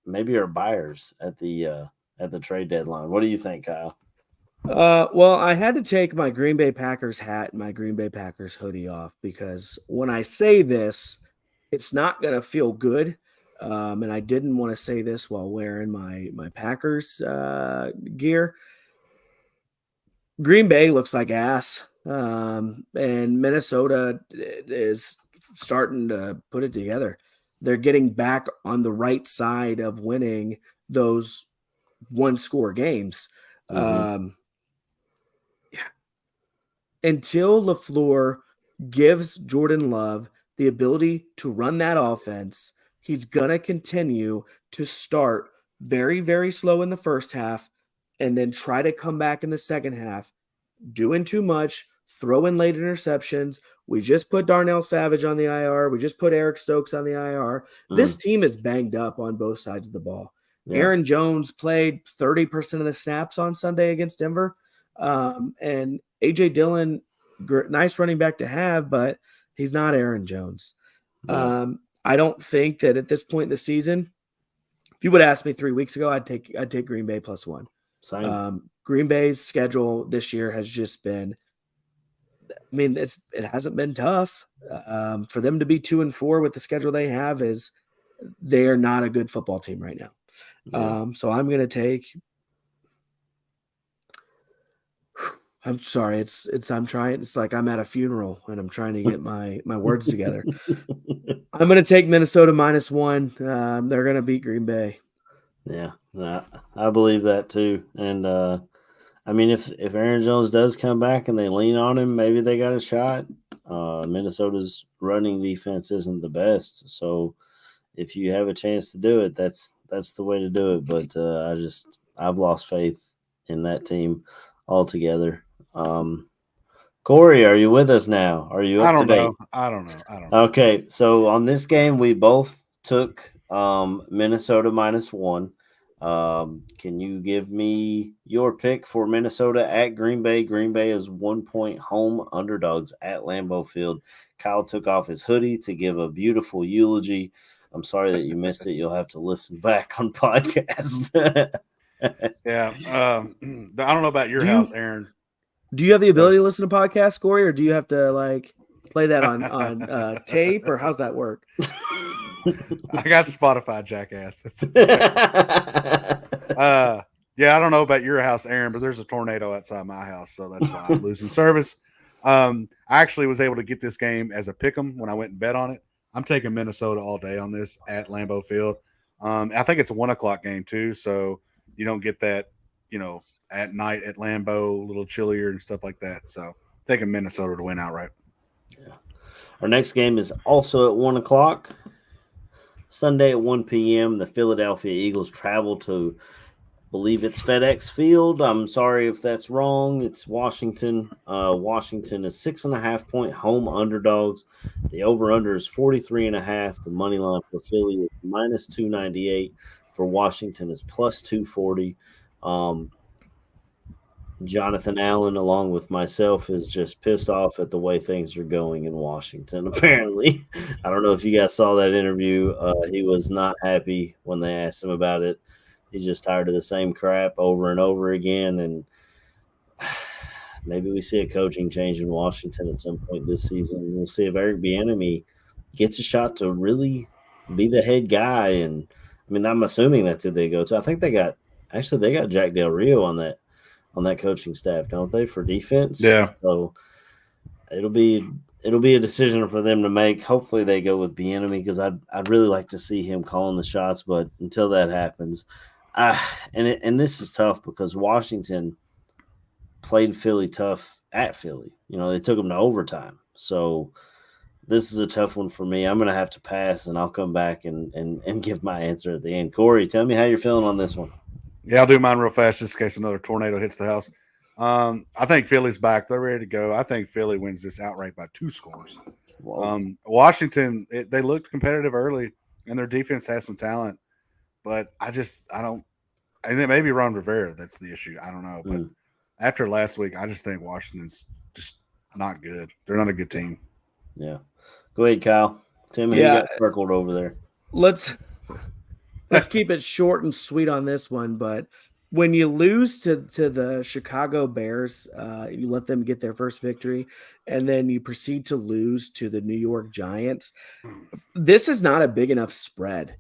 maybe are buyers at the trade deadline. What do you think, Kyle? Well, I had to take my Green Bay Packers hat and my Green Bay Packers hoodie off because when I say this, it's not going to feel good. And I didn't want to say this while wearing my Packers gear. Green Bay looks like ass. And Minnesota is starting to put it together. They're getting back on the right side of winning those one-score games. Mm-hmm. Until LaFleur gives Jordan Love the ability to run that offense, he's going to continue to start very, very slow in the first half and then try to come back in the second half, doing too much, throwing late interceptions. We just put Darnell Savage on the IR. We just put Eric Stokes on the IR. This team is banged up on both sides of the ball. Yeah. Aaron Jones played 30% of the snaps on Sunday against Denver. And AJ Dillon, nice running back to have, but he's not Aaron Jones. Yeah. I don't think that at this point in the season, if you would ask me 3 weeks ago, I'd take Green Bay +1. Same. Green Bay's schedule this year has just been, I mean, it hasn't been tough. For them to be 2-4 with the schedule they have is they are not a good football team right now. Yeah. So I'm going to take. I'm sorry. It's like I'm at a funeral and I'm trying to get my words together. I'm going to take Minnesota -1. They're going to beat Green Bay. Yeah, I believe that too. And I mean, if Aaron Jones does come back and they lean on him, maybe they got a shot. Minnesota's running defense isn't the best, so if you have a chance to do it, that's the way to do it. But I've lost faith in that team altogether. Corey, are you with us now? Are you up to date? I don't know. Okay, so on this game, we both took Minnesota -1. Can you give me your pick for Minnesota at Green Bay? Green Bay is 1-point home underdogs at Lambeau Field. Kyle took off his hoodie to give a beautiful eulogy. I'm sorry that you missed it. You'll have to listen back on podcast. Yeah. I don't know about your house, Aaron. Do you have the ability to listen to podcasts, Corey, or do you have to like play that on tape, or how's that work? I got Spotify, jackass. Yeah, I don't know about your house, Aaron, but there's a tornado outside my house, so that's why I'm losing service. I actually was able to get this game as a pick'em when I went and bet on it. I'm taking Minnesota all day on this at Lambeau Field. I think it's a 1:00 game too, so you don't get that, at night at Lambeau, a little chillier and stuff like that. So taking Minnesota to win outright. Yeah. Our next game is also at 1:00. Sunday at 1 p.m., the Philadelphia Eagles travel to, I believe it's FedEx Field. I'm sorry if that's wrong. It's Washington. Washington is 6.5-point home underdogs. The over-under is 43.5. The money line for Philly is -298. For Washington is +240. Jonathan Allen, along with myself, is just pissed off at the way things are going in Washington, apparently. I don't know if you guys saw that interview. He was not happy when they asked him about it. He's just tired of the same crap over and over again. And maybe we see a coaching change in Washington at some point this season. We'll see if Eric Bieniemy gets a shot to really be the head guy. And, I mean, I'm assuming that's who they go to. I think they got Jack Del Rio on that coaching staff, don't they, for defense? Yeah. So it'll be a decision for them to make. Hopefully they go with Bieniemy because I'd really like to see him calling the shots. But until that happens, and this is tough because Washington played Philly tough at Philly. They took them to overtime. So this is a tough one for me. I'm going to have to pass, and I'll come back and give my answer at the end. Corey, tell me how you're feeling on this one. Yeah, I'll do mine real fast just in case another tornado hits the house. I think Philly's back. They're ready to go. I think Philly wins this outright by 2 scores. Washington, they looked competitive early, and their defense has some talent. But I don't – and it may be Ron Rivera that's the issue. I don't know. But after last week, I just think Washington's just not good. They're not a good team. Yeah. Go ahead, Kyle. Tell me who you got circled over there. Let's keep it short and sweet on this one, but when you lose to the Chicago Bears, you let them get their first victory, and then you proceed to lose to the New York Giants. This is not a big enough spread.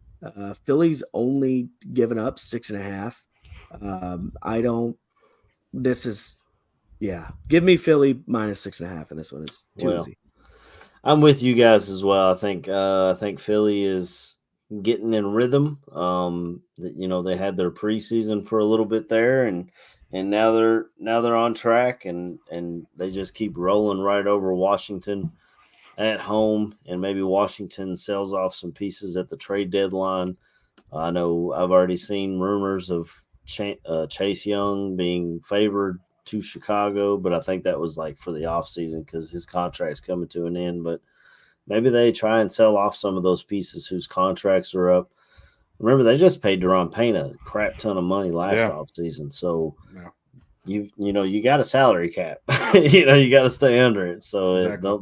Philly's only given up 6.5. Give me Philly -6.5 in this one. It's too easy. I'm with you guys as well. I think Philly is getting in rhythm. They had their preseason for a little bit there, and now they're on track, and they just keep rolling right over Washington at home, and maybe Washington sells off some pieces at the trade deadline. I know I've already seen rumors of Chase Young being favored to Chicago, but I think that was like for the offseason because his contract's coming to an end. But maybe they try and sell off some of those pieces whose contracts are up. Remember, they just paid Deron Payne a crap ton of money last offseason. So you got a salary cap. You got to stay under it. So Exactly.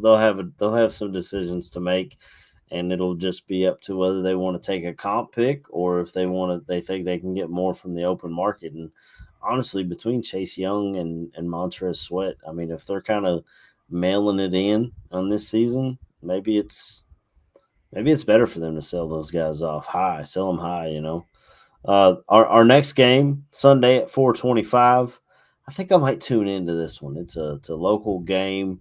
they'll have some decisions to make, and it'll just be up to whether they want to take a comp pick or if they think they can get more from the open market. And honestly, between Chase Young and Montrez Sweat, I mean, if they're kind of mailing it in on this season, maybe it's better for them to sell those guys off high, sell them high. Our next game Sunday at 4:25. I think I might tune into this one. It's a local game.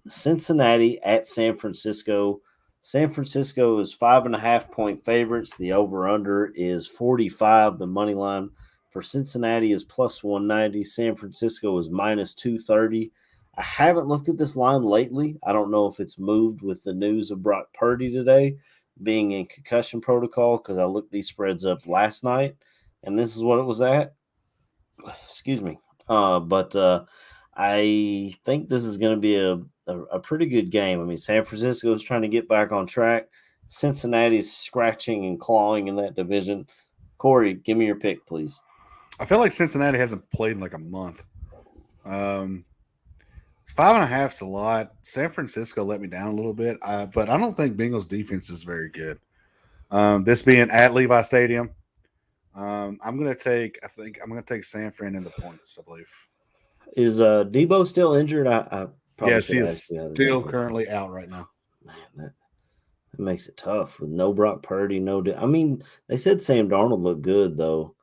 Cincinnati at San Francisco. San Francisco is 5.5 point favorites. The over under is 45. The money line for Cincinnati is plus 190. San Francisco is minus 230. I haven't looked at this line lately. I don't know if it's moved with the news of Brock Purdy today being in concussion protocol because I looked these spreads up last night and this is what it was at. Excuse me. But I think this is going to be a pretty good game. I mean, San Francisco is trying to get back on track. Cincinnati's scratching and clawing in that division. Corey, give me your pick, please. I feel like Cincinnati hasn't played in like a month. 5.5's a lot. San Francisco let me down a little bit, but I don't think Bengals defense is very good. This being at Levi Stadium, I'm going to take San Fran in the points, I believe. Is Debo still injured? I probably Yes, he should is ask you that. still currently out right now. Man, that makes it tough with no Brock Purdy, I mean, they said Sam Darnold looked good though.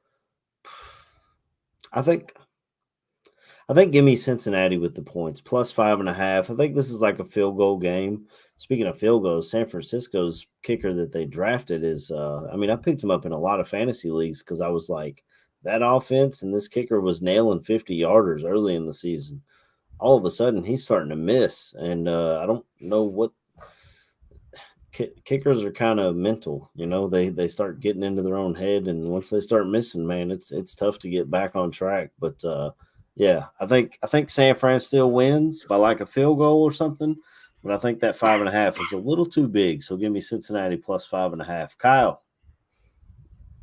I think give me Cincinnati with the points plus 5.5. I think this is like a field goal game. Speaking of field goals, San Francisco's kicker that they drafted is I picked him up in a lot of fantasy leagues because I was like, that offense and this kicker was nailing 50-yarders early in the season. All of a sudden he's starting to miss, and I don't know what kickers are kind of mental, they start getting into their own head, and once they start missing, man, it's tough to get back on track. But yeah, I think San Fran still wins by like a field goal or something, but I think that 5.5 is a little too big. So give me Cincinnati plus 5.5. Kyle.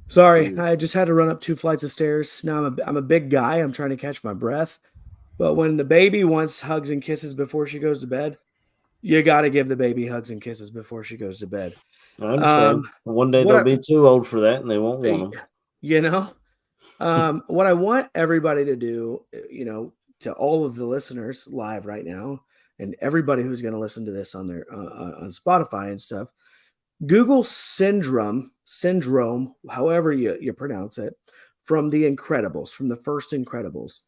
Sorry, I just had to run up 2 flights of stairs. Now I'm a big guy. I'm trying to catch my breath. But when the baby wants hugs and kisses before she goes to bed, you got to give the baby hugs and kisses before she goes to bed. I understand. One day they'll be too old for that and they won't want them. What I want everybody to do, to all of the listeners live right now, and everybody who's going to listen to this on their on Spotify and stuff, Google syndrome, however you pronounce it, from The Incredibles, from the first Incredibles.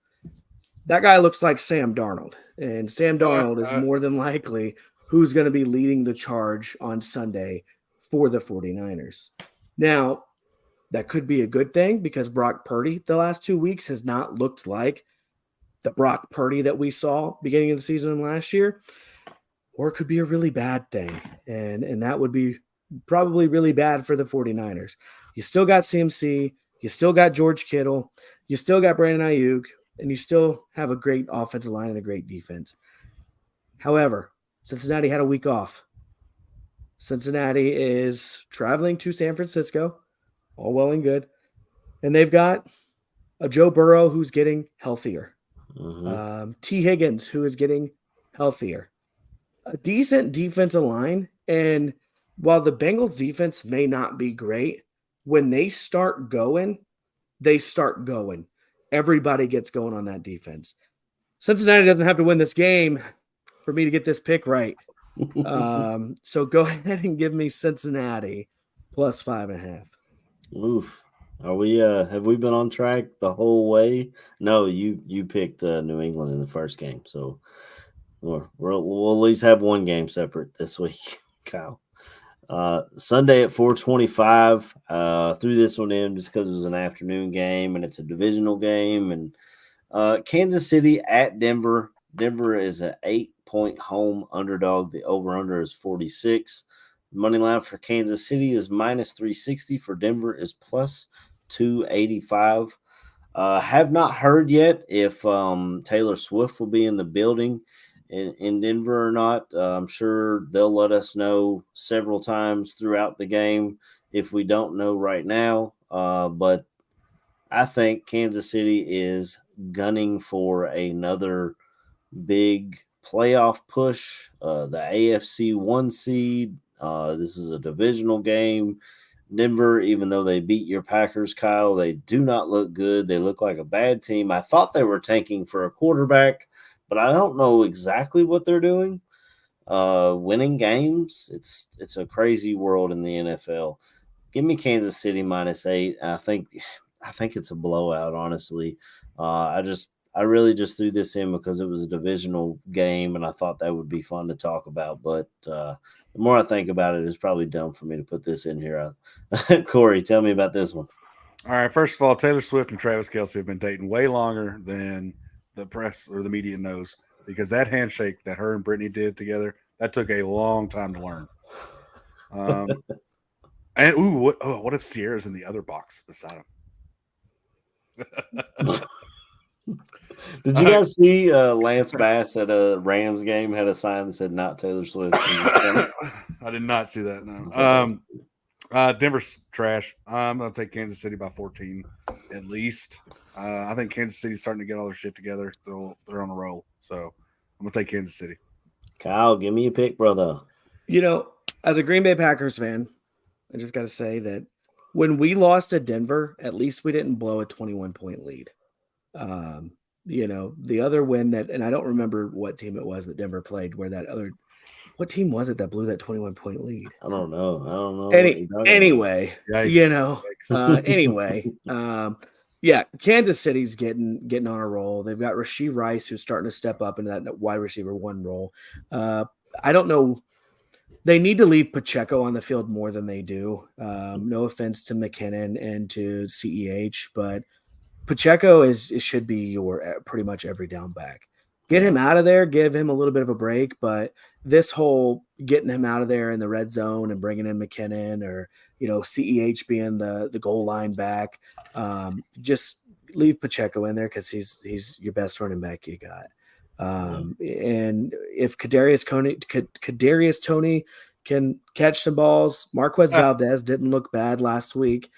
That guy looks like Sam Darnold, and Sam Darnold is more than likely who's going to be leading the charge on Sunday for the 49ers. Now, that could be a good thing because Brock Purdy the last 2 weeks has not looked like the Brock Purdy that we saw beginning of the season and last year, or it could be a really bad thing, and that would be probably really bad for the 49ers. You still got CMC, you still got George Kittle, you still got Brandon Ayuk, and you still have a great offensive line and a great defense. However, Cincinnati had a week off. Cincinnati is traveling to San Francisco, all well and good, and they've got a Joe Burrow who's getting healthier. Mm-hmm. T. Higgins, who is getting healthier. A decent defensive line, and while the Bengals defense may not be great, when they start going, they start going. Everybody gets going on that defense. Cincinnati doesn't have to win this game for me to get this pick right. So go ahead and give me Cincinnati plus 5.5. Oof. Are we have we been on track the whole way? No, you picked New England in the first game, so we'll at least have one game separate this week, Kyle. Sunday at 4:25. Threw this one in just because it was an afternoon game and it's a divisional game. And Kansas City at Denver. Denver is an 8-point home underdog. The over/under is 46. Money line for Kansas City is minus 360. For Denver is plus 285. Have not heard yet if Taylor Swift will be in the building in Denver or not. I'm sure they'll let us know several times throughout the game if we don't know right now. But I think Kansas City is gunning for another big playoff push. The AFC 1 seed. This is a divisional game. Denver, even though they beat your Packers, Kyle, they do not look good. They look like a bad team. I thought they were tanking for a quarterback, but I don't know exactly what they're doing. Winning games, it's a crazy world in the NFL. Give me Kansas City -8. I think it's a blowout, honestly. I really just threw this in because it was a divisional game, and I thought that would be fun to talk about. But the more I think about it, it's probably dumb for me to put this in here. Corey, tell me about this one. All right. First of all, Taylor Swift and Travis Kelce have been dating way longer than the press or the media knows, because that handshake that her and Brittany did together, that took a long time to learn. And what if Sierra's in the other box beside him? Did you guys see Lance Bass at a Rams game had a sign that said "Not Taylor Swift"? I did not see that. No. Denver's trash. I'm gonna take Kansas City by 14 at least. I think Kansas City's starting to get all their shit together. They're on a roll. So I'm gonna take Kansas City. Kyle, give me a pick, brother. As a Green Bay Packers fan, I just got to say that when we lost to Denver, at least we didn't blow a 21-point lead. The other win and I don't remember what team it was that Denver played, what team was it that blew that 21-point lead? I don't know. Anyway, Yikes. Yeah, Kansas City's getting on a roll. They've got Rashee Rice, who's starting to step up into that wide receiver 1 role. I don't know. They need to leave Pacheco on the field more than they do. No offense to McKinnon and to CEH, but Pacheco should be your pretty much every down back. Get him out of there, give him a little bit of a break, but this whole getting him out of there in the red zone and bringing in McKinnon or CEH being the goal line back, just leave Pacheco in there because he's your best running back you got. And if Kadarius Toney can catch some balls, Marquez Valdez didn't look bad last week.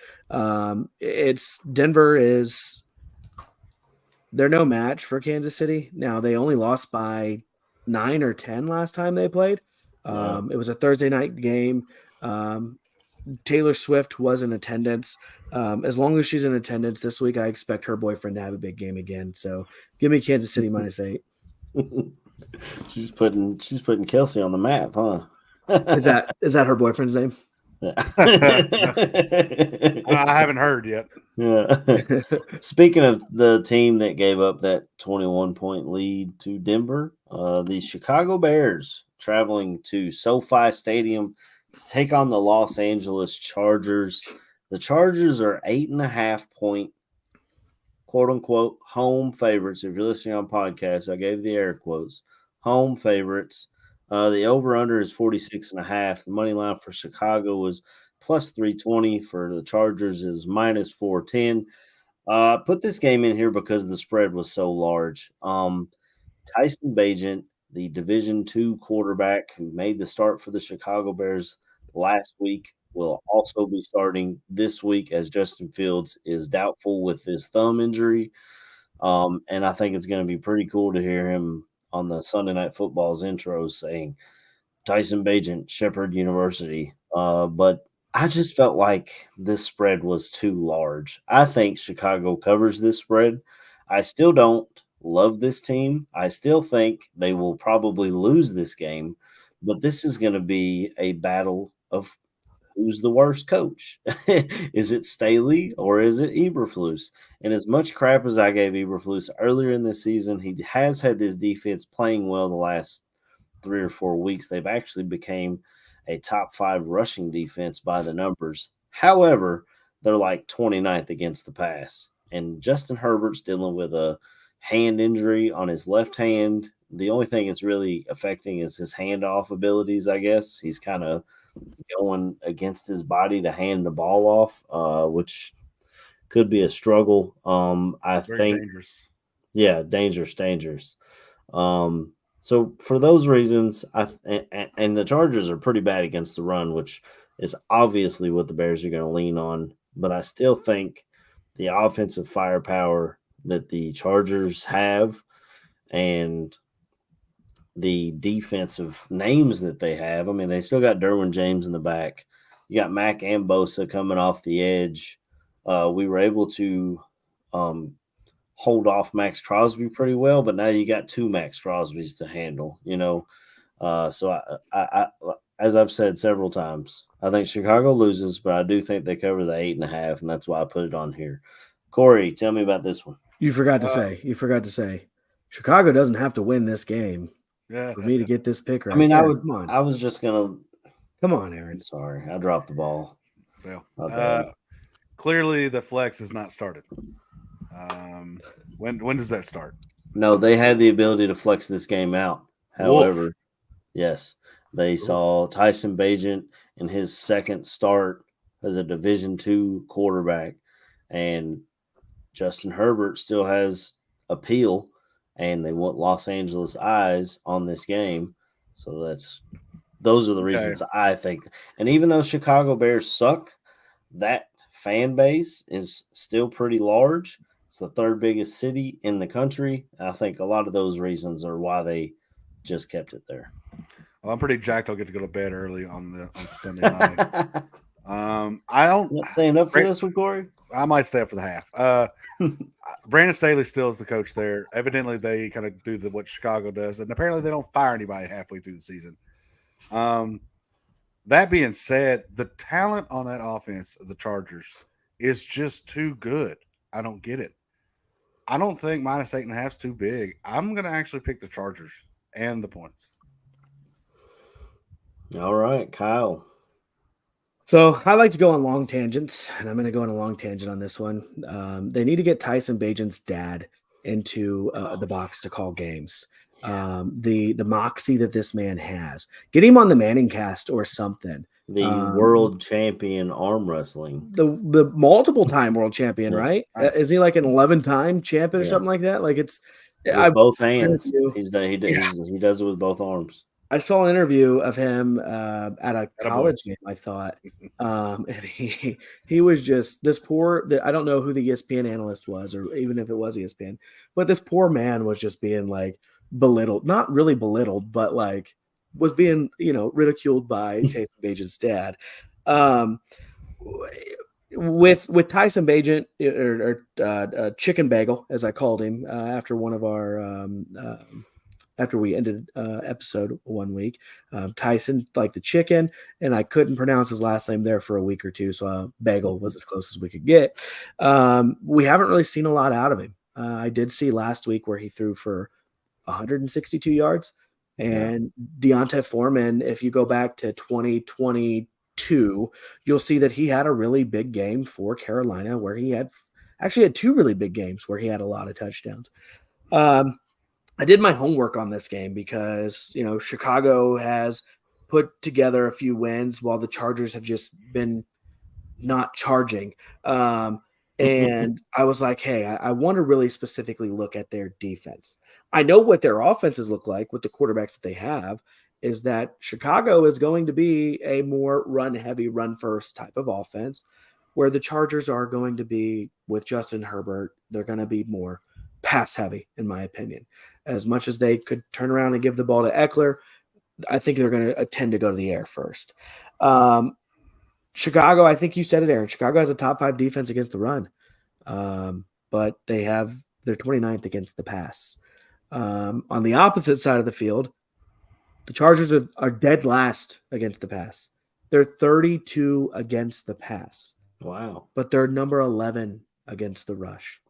They're no match for Kansas City. Now they only lost by 9 or 10 last time they played. It was a Thursday night game. Taylor Swift was in attendance. As long as she's in attendance this week, I expect her boyfriend to have a big game again. So give me Kansas City -8. She's putting Kelsey on the map, huh? Is that her boyfriend's name? Yeah. I haven't heard yet. Yeah. Speaking of the team that gave up that 21-point lead to Denver, the Chicago Bears traveling to SoFi Stadium to take on the Los Angeles Chargers. The Chargers are 8.5-point, quote unquote, home favorites. If you're listening on podcasts, I gave the air quotes, home favorites. The over-under is 46.5. The money line for Chicago was plus 320. For the Chargers is minus 410. Put this game in here because the spread was so large. Tyson Bagent, the Division II quarterback who made the start for the Chicago Bears last week, will also be starting this week as Justin Fields is doubtful with his thumb injury. And I think it's going to be pretty cool to hear him on the Sunday Night Football's intro saying Tyson Bagent, Shepherd University. But I just felt like this spread was too large. I think Chicago covers this spread. I still don't love this team. I still think they will probably lose this game, but this is going to be a battle of who's the worst coach. Is it Staley or is it Eberflus? And as much crap as I gave Eberflus earlier in this season, he has had this defense playing well the last 3 or 4 weeks. They've actually became a top 5 rushing defense by the numbers. However, they're like 29th against the pass. And Justin Herbert's dealing with a hand injury on his left hand. The only thing it's really affecting is his handoff abilities, I guess. He's kind of going against his body to hand the ball off, which could be a struggle. I think dangerous. Yeah, dangerous. So for those reasons, and the Chargers are pretty bad against the run, which is obviously what the Bears are going to lean on. But I still think the offensive firepower, that the Chargers have and the defensive names that they have. I mean, they still got Derwin James in the back. You got Mack and Bosa coming off the edge. We were able to hold off Max Crosby pretty well, but now you got two Max Crosbys to handle, So I, as I've said several times, I think Chicago loses, but I do think they cover the 8.5, and that's why I put it on here. Corey, tell me about this one. You forgot to say, Chicago doesn't have to win this game Yeah. for me to get this pick right. I mean, Aaron, come on. I was just gonna. Come on, Aaron. Sorry, I dropped the ball. Well, clearly the flex has not started. When does that start? No, they had the ability to flex this game out. However, Wolf. yes, they saw Tyson Bagent in his second start as a Division II quarterback, and Justin Herbert still has appeal, and they want Los Angeles eyes on this game. So those are the reasons I think. And even though Chicago Bears suck, that fan base is still pretty large. It's the third biggest city in the country. I think a lot of those reasons are why they just kept it there. Well, I'm pretty jacked. I'll get to go to bed early on Sunday night. I don't. Not staying up for this one, Corey? I might stay up for the half. Brandon Staley still is the coach there. Evidently, they kind of do what Chicago does, and apparently they don't fire anybody halfway through the season. That being said, the talent on that offense of the Chargers is just too good. I don't get it. I don't think -8.5 is too big. I'm going to actually pick the Chargers and the points. All right, Kyle. So I like to go on long tangents, and I'm going to go on a long tangent on this one. They need to get Tyson Bagent's dad into the box to call games. The moxie that this man has. Get him on the Manning cast or something. The world champion arm wrestling. The multiple time world champion, right? Nice. Is he like an 11-time champion or something like that? Like it's with both hands. He does it with both arms. I saw an interview of him at a college game, I thought. And he was just this poor, I don't know who the ESPN analyst was, or even if it was ESPN, but this poor man was just being like belittled, not really belittled, but like was being, ridiculed by Tyson Bagent's dad. With Tyson Bagent or Chicken Bagel, as I called him, after one of our after we ended episode 1 week, Tyson like the chicken, and I couldn't pronounce his last name there for a week or two, so Bagel was as close as we could get. We haven't really seen a lot out of him. I did see last week where he threw for 162 yards, and Deontay Foreman, if you go back to 2022, you'll see that he had a really big game for Carolina where he had two really big games where he had a lot of touchdowns. I did my homework on this game because, Chicago has put together a few wins while the Chargers have just been not charging. And I was like, hey, I want to really specifically look at their defense. I know what their offenses look like with the quarterbacks that they have is that Chicago is going to be a more run-heavy, run-first type of offense, where the Chargers are going to be, with Justin Herbert, they're going to be more pass-heavy, in my opinion. As much as they could turn around and give the ball to Eckler, I think they're going to tend to go to the air first. Chicago, I think you said it, Aaron. Chicago has a top 5 defense against the run, but they're 29th against the pass. On the opposite side of the field, the Chargers are dead last against the pass. They're 32 against the pass. Wow. But they're number 11 against the rush.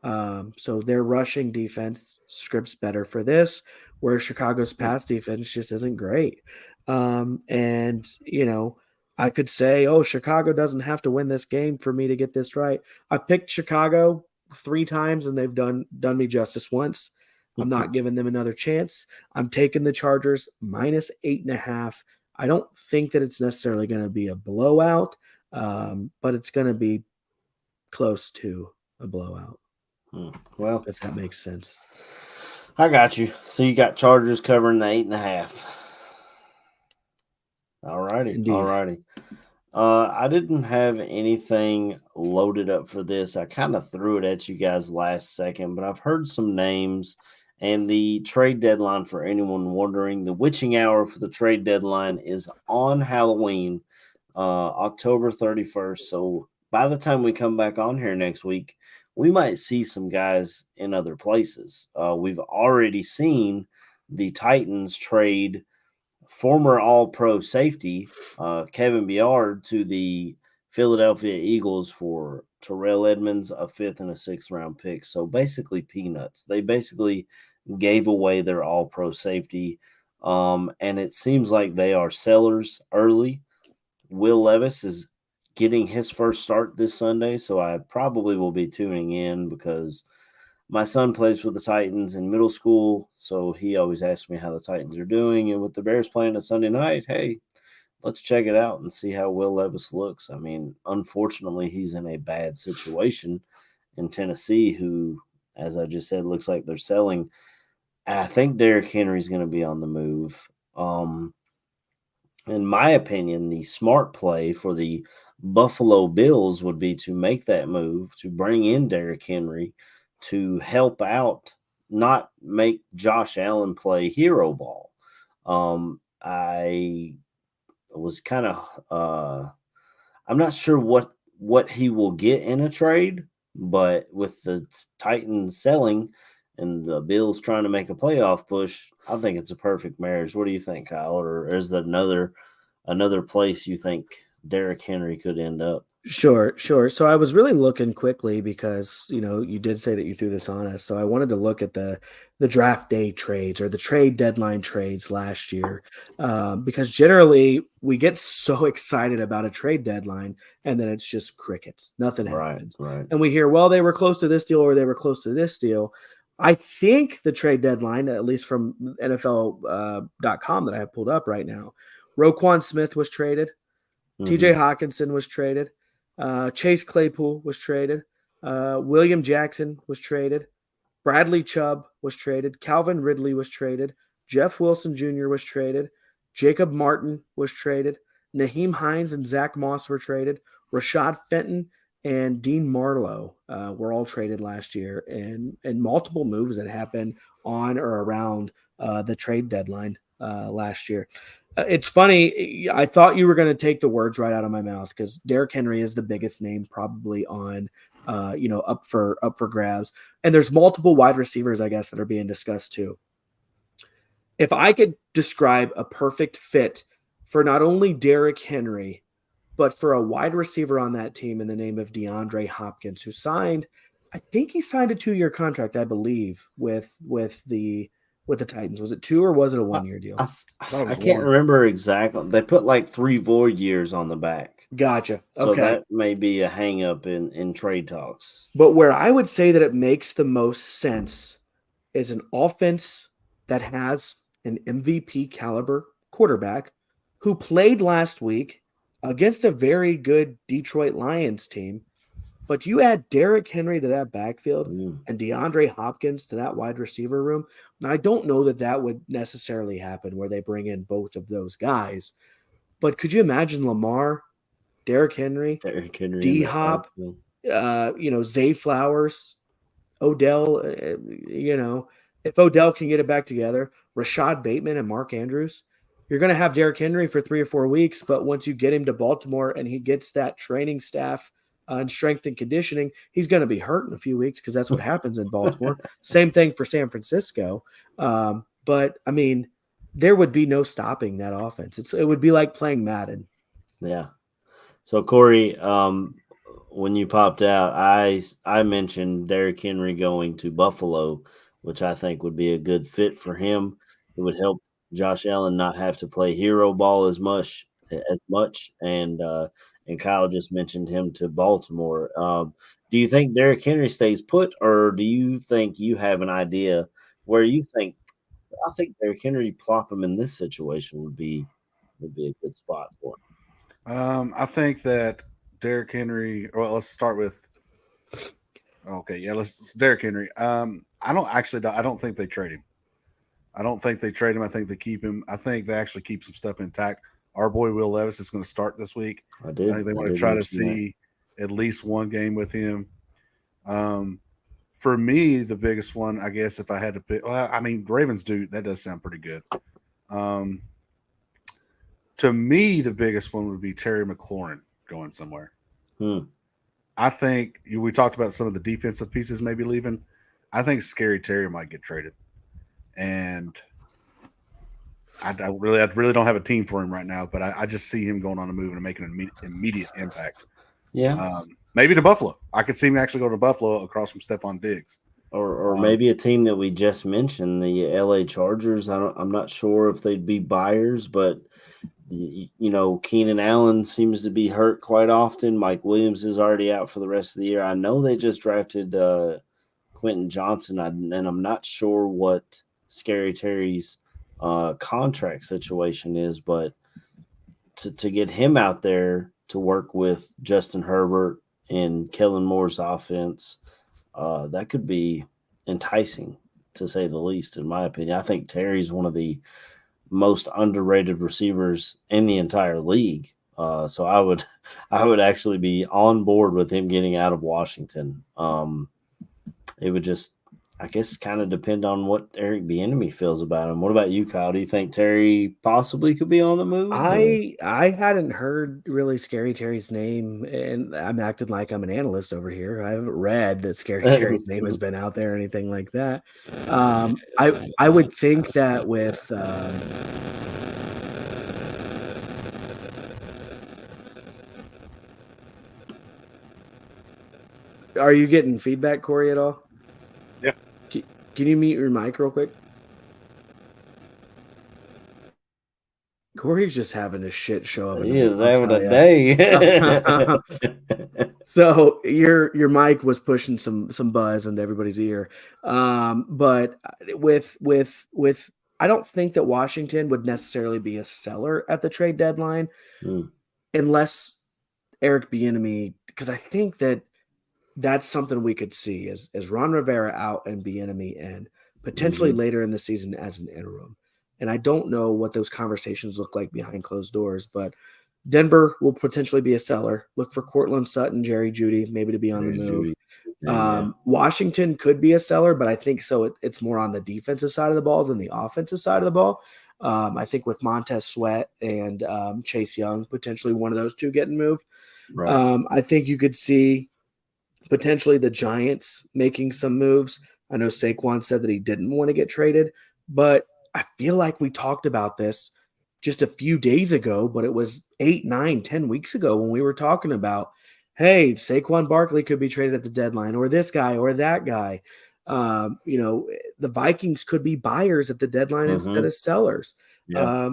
So their rushing defense scripts better for this, where Chicago's pass defense just isn't great. And, I could say, Chicago doesn't have to win this game for me to get this right. I picked Chicago 3 times and they've done me justice once. I'm not giving them another chance. I'm taking the Chargers -8.5. I don't think that it's necessarily going to be a blowout, but it's going to be close to a blowout. Well, if that makes sense. I got you. So you got Chargers covering the 8.5. All righty. Indeed. All righty. I didn't have anything loaded up for this. I kind of threw it at you guys last second, but I've heard some names and the trade deadline for anyone wondering. The witching hour for the trade deadline is on Halloween, October 31st. So by the time we come back on here next week, we might see some guys in other places. We've already seen the Titans trade former All Pro safety Kevin Byard to the Philadelphia Eagles for Terrell Edmonds, a fifth and a sixth round pick. So basically, peanuts. They basically gave away their All Pro safety. And it seems like they are sellers early. Will Levis is getting his first start this Sunday. So I probably will be tuning in because my son plays with the Titans in middle school, so he always asks me how the Titans are doing. And with the Bears playing a Sunday night, hey, let's check it out and see how Will Levis looks. I mean, unfortunately, he's in a bad situation in Tennessee, who, as I just said, looks like they're selling. I think Derrick Henry's going to be on the move. In my opinion, the smart play for the Buffalo Bills would be to make that move to bring in Derrick Henry to help out, not make Josh Allen play hero ball. I was kind of I'm not sure what he will get in a trade, but with the Titans selling and the Bills trying to make a playoff push, I think it's a perfect marriage. What do you think, Kyle? Or is there another place you think Derrick Henry could end up? Sure, sure. So I was really looking quickly because you did say that you threw this on us. So I wanted to look at the draft day trades or the trade deadline trades last year, because generally we get so excited about a trade deadline and then it's just crickets. Nothing Right, happens, right. and we hear, well, they were close to this deal or they were close to this deal. I think the trade deadline, at least from NFL.com that I have pulled up right now, Roquan Smith was traded. TJ Mhm. Hawkinson was traded. Chase Claypool was traded. William Jackson was traded. Bradley Chubb was traded. Calvin Ridley was traded. Jeff Wilson Jr. was traded. Jacob Martin was traded. Naheem Hines and Zach Moss were traded. Rashad Fenton and Dean Marlowe were all traded last year, and multiple moves that happened on or around the trade deadline last year. It's funny. I thought you were going to take the words right out of my mouth because Derrick Henry is the biggest name probably on, up for grabs. And there's multiple wide receivers, I guess, that are being discussed too. If I could describe a perfect fit for not only Derrick Henry, but for a wide receiver on that team in the name of DeAndre Hopkins, who signed, I think he signed a 2-year contract, I believe, with the Titans. Was it 2 or was it a I, 1-year deal? I, Thought it I was can't one. remember exactly. They put like 3 void years on the back. Gotcha. So Okay. that may be a hang up in trade talks. But where I would say that it makes the most sense is an offense that has an MVP caliber quarterback who played last week against a very good Detroit Lions team. But you add Derrick Henry to that backfield Mm. and DeAndre Hopkins to that wide receiver room. Now, I don't know that that would necessarily happen where they bring in both of those guys. But could you imagine Lamar, Derrick Henry, Derrick Henry in D that Hop, backfield. Zay Flowers, Odell, if Odell can get it back together, Rashad Bateman and Mark Andrews, you're going to have Derrick Henry for 3 or 4 weeks. But once you get him to Baltimore and he gets that training staff and strength and conditioning, he's going to be hurt in a few weeks because that's what happens in Baltimore. Same thing for San Francisco. But I mean, there would be no stopping that offense. It would be like playing Madden. Yeah. So Corey, when you popped out, I mentioned Derrick Henry going to Buffalo, which I think would be a good fit for him. It would help Josh Allen not have to play hero ball as much, and Kyle just mentioned him to Baltimore. Do you think Derrick Henry stays put, or do you think you have an idea where you think? I think Derrick Henry plop him in this situation would be a good spot for I think that Derrick Henry. Well, let's start with. Okay, yeah, let's Derrick Henry. I don't think they trade him. I don't think they trade him. I think they keep him. I think they actually keep some stuff intact. our boy Will Levis is going to start this week. I did. I think they I want to did try to mention that. see at least one game with him. For me, the biggest one, I guess, if I had to pick, well, I mean, Ravens that does sound pretty good. To me, the biggest one would be Terry McLaurin going somewhere. I think we talked about some of the defensive pieces maybe leaving. I think Scary Terry might get traded, and I really don't have a team for him right now. But I just see him going on a move and making an immediate impact. Yeah, maybe to Buffalo. I could see him actually go to Buffalo across from Stephon Diggs, or maybe a team that we just mentioned, the LA Chargers. I'm not sure if they'd be buyers, but Keenan Allen seems to be hurt quite often. Mike Williams is already out for the rest of the year. I know they just drafted Quentin Johnson, and I'm not sure what Scary Terry's contract situation is, but to get him out there to work with Justin Herbert and Kellen Moore's offense, that could be enticing, to say the least, in my opinion. I think Terry's one of the most underrated receivers in the entire league. So I would actually be on board with him getting out of Washington. It would just, I guess, kind of depend on what Eric Bieniemy feels about him. What about you, Kyle? Do you think Terry possibly could be on the move? I hadn't heard really Scary Terry's name, and I'm acting like I'm an analyst over here. I haven't read that Scary Terry's name has been out there or anything like that. I would think that with are you getting feedback, Corey, at all? Yeah. Can you mute your mic real quick? Corey's just having a shit show of a He night, is I'll having tell a ya. day. So your mic was pushing some buzz into everybody's ear. But with I don't think that Washington would necessarily be a seller at the trade deadline unless Eric Bieniemy, because I think that's something we could see as Ron Rivera out and Bieniemy in potentially later in the season as an interim. And I don't know what those conversations look like behind closed doors, but Denver will potentially be a seller. Look for Cortland Sutton, Jerry Jeudy, maybe to be on the move. Washington could be a seller, but I think so. It's more on the defensive side of the ball than the offensive side of the ball. I think with Montez Sweat and Chase Young, potentially one of those two getting moved. Right. I think you could see potentially the Giants making some moves. I know Saquon said that he didn't want to get traded, but I feel like we talked about this just a few days ago, but it was 8, 9, 10 weeks ago when we were talking about, hey, Saquon Barkley could be traded at the deadline, or this guy or that guy. The Vikings could be buyers at the deadline instead of sellers. Yeah.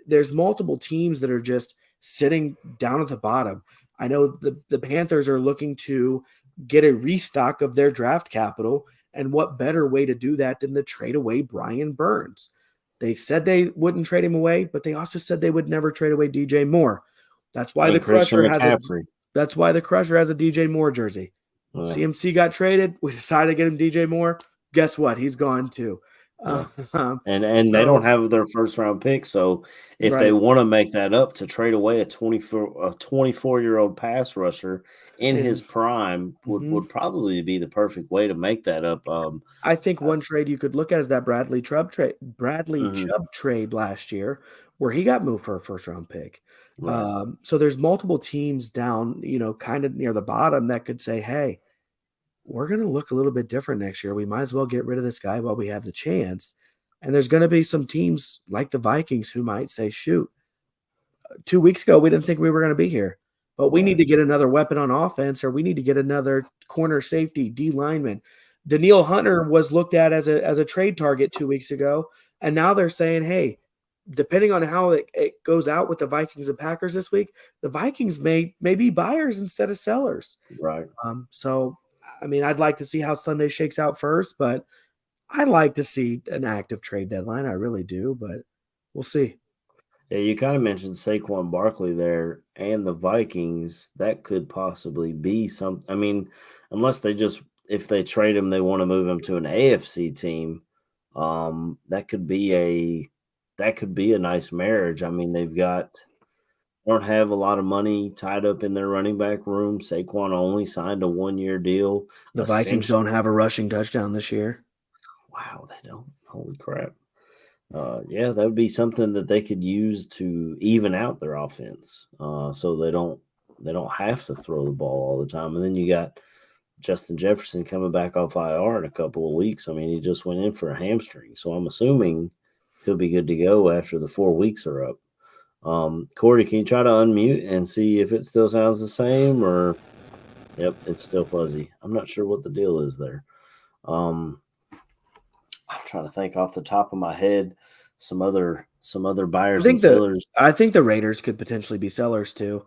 There's multiple teams that are just sitting down at the bottom. I know the Panthers are looking to get a restock of their draft capital. And what better way to do that than to trade away Brian Burns? They said they wouldn't trade him away, but they also said they would never trade away DJ Moore. That's why the Crusher has a DJ Moore jersey. Yeah. CMC got traded. We decided to get him DJ Moore. Guess what? He's gone too. Yeah. And they don't have their first round pick. So if they want to make that up to trade away a 24-year-old pass rusher in his prime would probably be the perfect way to make that up. I think one trade you could look at is that Bradley Chubb trade last year, where he got moved for a first round pick. Right. So there's multiple teams down, kind of near the bottom that could say, hey, we're going to look a little bit different next year. We might as well get rid of this guy while we have the chance. And there's going to be some teams like the Vikings who might say, shoot, 2 weeks ago, we didn't think we were going to be here, but we need to get another weapon on offense, or we need to get another corner safety, D lineman. Danielle Hunter was looked at as a trade target 2 weeks ago. And now they're saying, hey, depending on how it goes out with the Vikings and Packers this week, the Vikings may be buyers instead of sellers. Right. So, I mean, I'd like to see how Sunday shakes out first, but I'd like to see an active trade deadline. I really do, but we'll see. Yeah, you kind of mentioned Saquon Barkley there and the Vikings. That could possibly be some. I mean, unless if they trade him, they want to move him to an AFC team. That could be that could be a nice marriage. I mean, don't have a lot of money tied up in their running back room. Saquon only signed a 1-year deal. The Vikings Essentially, don't have a rushing touchdown this year. wow, they don't. Holy crap. Yeah, that would be something that they could use to even out their offense, so they don't have to throw the ball all the time. And then you got Justin Jefferson coming back off IR in a couple of weeks. I mean, he just went in for a hamstring, so I'm assuming he'll be good to go after the 4 weeks are up. Corey, can you try to unmute and see if it still sounds the same or? Yep, it's still fuzzy. I'm not sure what the deal is there. I'm trying to think off the top of my head some other buyers and sellers. I think the Raiders could potentially be sellers too.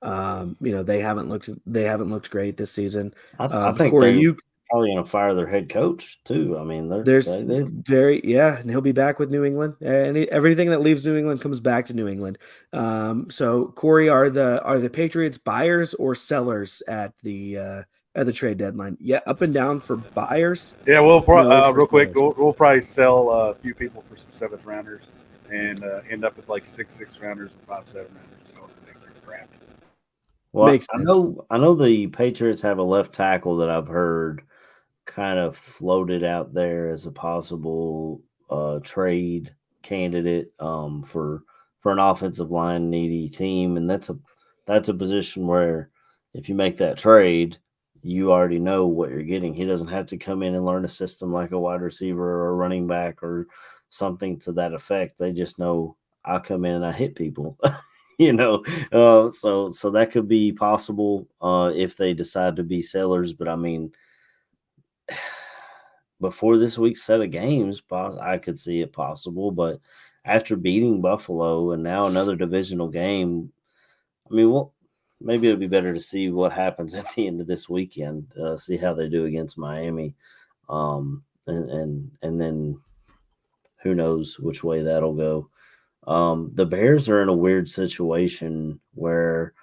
They haven't looked great this season. I think Corey, they're probably going to fire their head coach too. I mean, there's they and he'll be back with New England, and everything that leaves New England comes back to New England. So Corey, are the Patriots buyers or sellers at the trade deadline? Yeah, up and down for buyers. Yeah, we'll No, for real quick, sellers. we'll probably sell a few people for some 7th rounders and end up with like 6 rounders and 5 7-rounders to go with the big draft. well, Makes I sense. know the Patriots have a left tackle that I've heard kind of floated out there as a possible trade candidate for an offensive line needy team, and that's a position where if you make that trade, you already know what you're getting. He doesn't have to come in and learn a system like a wide receiver or a running back or something to that effect. They just know I come in and I hit people. So that could be possible if they decide to be sellers. But I mean, before this week's set of games, I could see it possible. But after beating Buffalo and now another divisional game, I mean, well, maybe it'll be better to see what happens at the end of this weekend, see how they do against Miami, and then who knows which way that'll go. The Bears are in a weird situation where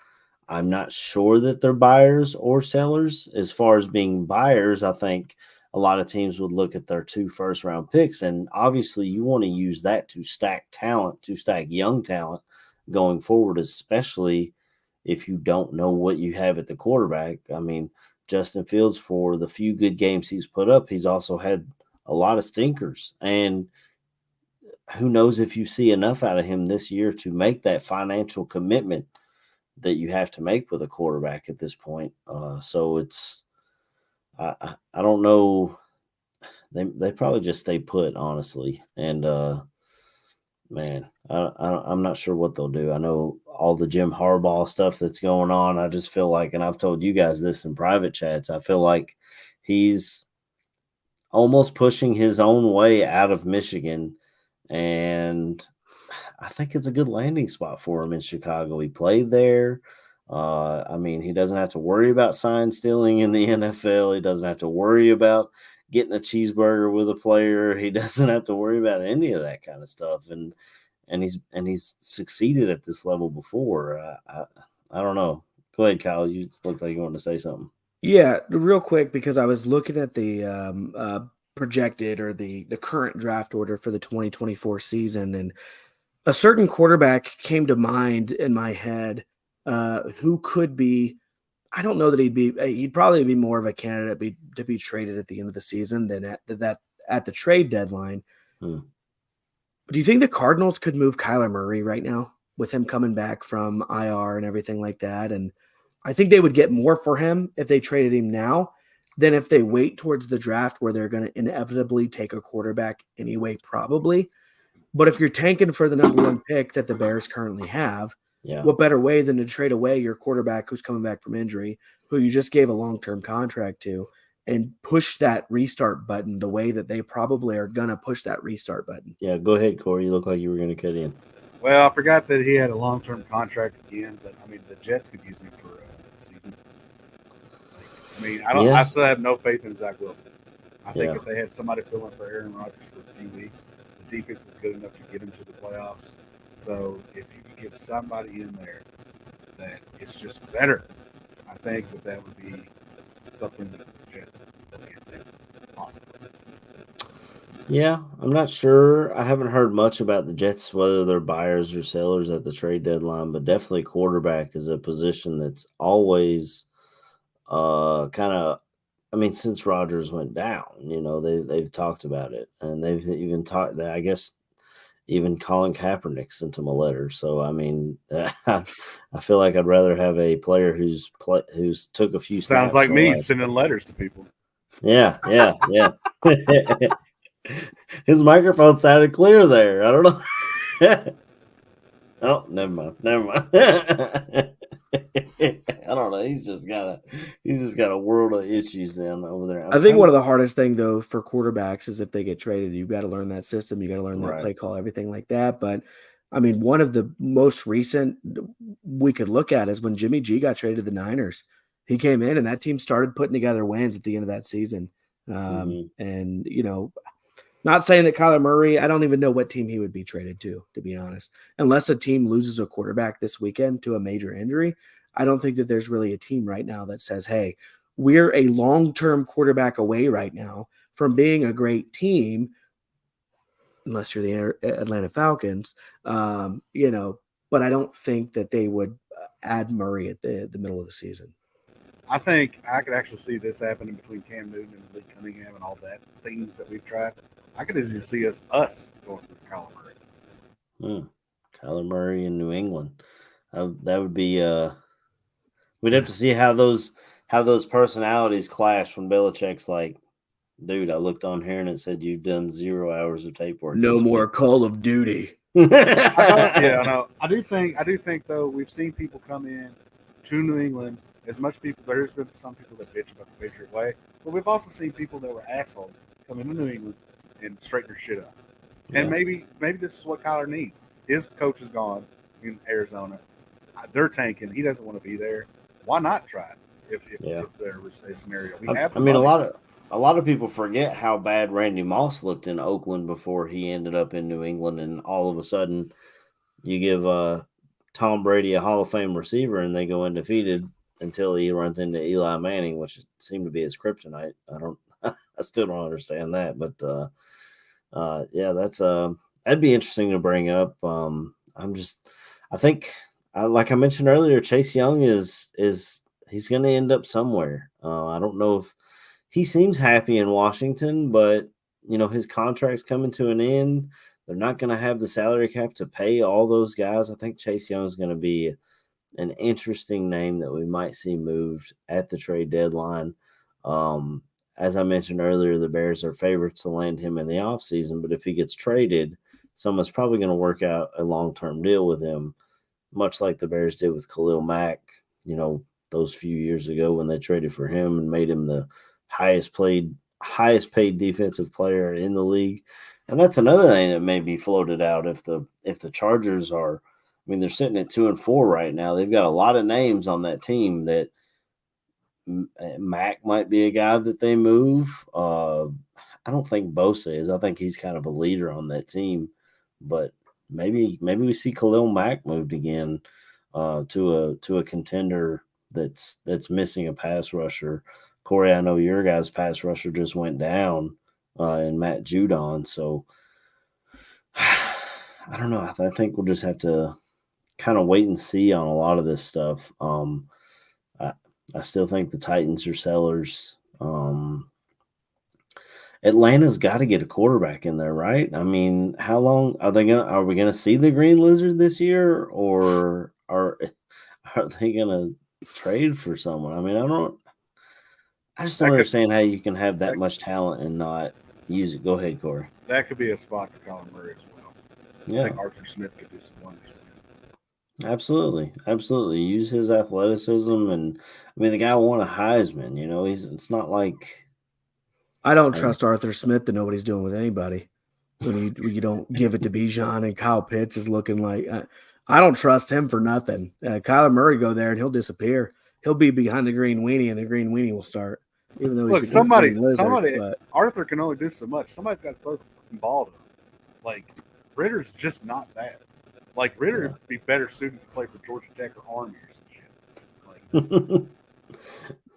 I'm not sure that they're buyers or sellers. As far as being buyers, I think a lot of teams would look at their 2 first-round picks, and obviously you want to use that to stack talent, to stack young talent going forward, especially if you don't know what you have at the quarterback. I mean, Justin Fields, for the few good games he's put up, he's also had a lot of stinkers, and who knows if you see enough out of him this year to make that financial commitment that you have to make with a quarterback at this point. So it's I don't know. They probably just stay put, honestly. And man, I'm not sure what they'll do. I know all the Jim Harbaugh stuff that's going on. I just feel like, and I've told you guys this in private chats, I feel like he's almost pushing his own way out of Michigan, and I think it's a good landing spot for him in Chicago. He played there. I mean, he doesn't have to worry about sign stealing in the NFL. He doesn't have to worry about getting a cheeseburger with a player. He doesn't have to worry about any of that kind of stuff. And he's succeeded at this level before. I don't know. Go ahead, Kyle. You looked like you wanted to say something. Yeah, real quick, because I was looking at the projected or the current draft order for the 2024 season, and a certain quarterback came to mind in my head who could be. I don't know that he'd probably be more of a candidate to be traded at the end of the season than at the trade deadline. Hmm. Do you think the Cardinals could move Kyler Murray right now with him coming back from IR and everything like that? And I think they would get more for him if they traded him now than if they wait towards the draft where they're going to inevitably take a quarterback anyway, probably. But if you're tanking for the number 1 pick that the Bears currently have, Yeah. what better way than to trade away your quarterback who's coming back from injury, who you just gave a long-term contract to, and push that restart button the way that they probably are going to push that restart button? Yeah, go ahead, Corey. You look like you were going to cut in. Well, I forgot that he had a long-term contract again, but I mean, the Jets could use him for a season. I mean, I still have no faith in Zach Wilson. I think if they had somebody fill in for Aaron Rodgers for a few weeks, the defense is good enough to get him to the playoffs. So if you could get somebody in there that is just better, I think that would be something that the Jets can do, possibly. Yeah, I'm not sure. I haven't heard much about the Jets, whether they're buyers or sellers at the trade deadline, but definitely quarterback is a position that's always kind of. I mean, since Rodgers went down, they've talked about it, and they've even talked that. I guess even Colin Kaepernick sent him a letter. So I mean, I feel like I'd rather have a player who's took a few Sounds snaps. like in the me last sending letters to people. Yeah, yeah, yeah. His microphone sounded clear there. I don't know. Oh, never mind. Never mind. I don't know. He's just got a world of issues down over there. I I'm think kind one of of the hardest thing though for quarterbacks is if they get traded, you've got to learn that system, you got to learn that right. play call, everything like that. But I mean, one of the most recent we could look at is when Jimmy G got traded to the Niners. He came in and that team started putting together wins at the end of that season. Hmm. And not saying that Kyler Murray, I don't even know what team he would be traded to be honest. Unless a team loses a quarterback this weekend to a major injury, I don't think that there's really a team right now that says, hey, we're a long-term quarterback away right now from being a great team, unless you're the Atlanta Falcons, but I don't think that they would add Murray at the middle of the season. I think I could actually see this happening between Cam Newton and Lee Cunningham and all that things that we've tried. I could easily see us going for Kyler Murray. Kyler Murray in New England. That would be. We'd have to see how those personalities clash when Belichick's like, dude, I looked on here and it said you've done 0 hours of tape work No this more week. Call of Duty. I know. I do think though we've seen people come in to New England. As much people, there's been some people that bitch about the Patriot way, but we've also seen people that were assholes come into New England and straighten their shit up. And Yeah. maybe this is what Kyler needs. His coach is gone in Arizona. They're tanking. He doesn't want to be there. Why not try it? If Yeah. there was a scenario, we I, have I the mean, money. a lot of people forget how bad Randy Moss looked in Oakland before he ended up in New England, and all of a sudden, you give Tom Brady a Hall of Fame receiver, and they go undefeated until he runs into Eli Manning, which seemed to be his kryptonite. I still don't understand that, but yeah, that'd be interesting to bring up. I think, like I mentioned earlier, Chase Young is he's going to end up somewhere. I don't know if he seems happy in Washington, but his contract's coming to an end. They're not going to have the salary cap to pay all those guys. I think Chase Young is going to be an interesting name that we might see moved at the trade deadline. Um, as I mentioned earlier, the Bears are favorites to land him in the offseason, but if he gets traded, someone's probably going to work out a long term deal with him, much like the Bears did with Khalil Mack, those few years ago when they traded for him and made him the highest paid defensive player in the league. And that's another thing that may be floated out if the Chargers are. I mean, they're sitting at 2-4 right now. They've got a lot of names on that team that Mac might be a guy that they move. I don't think Bosa is. I think he's kind of a leader on that team, but maybe we see Khalil Mack moved again to a contender that's missing a pass rusher. Corey, I know your guy's pass rusher just went down in Matt Judon, so I don't know. I think we'll just have to kind of wait and see on a lot of this stuff. I, I still think the Titans are sellers. Atlanta's got to get a quarterback in there, right? I mean, how long are we gonna see the Green Lizard this year, or are they gonna trade for someone? I mean, I just don't That could understand how you can have that that, much talent and not use it. Go ahead, Corey. that could be a spot for Kyler Murray as well. I Yeah, think Arthur Smith could do some wonders. absolutely, absolutely. Use his athleticism, and I mean, the guy won a Heisman. It's not like I don't I mean, trust Arthur Smith to know what he's doing with anybody. When you don't give it to Bijan and Kyle Pitts is looking like I don't trust him for nothing. Kyler Murray go there and he'll disappear. He'll be behind the green weenie and the green weenie will start, even though he's Look, the green lizard. somebody, But Arthur can only do so much. Somebody's got to throw the ball to him. Like Ritter's just not that. Like Ritter yeah. would be better suited to play for Georgia Tech or Army or some shit. Like,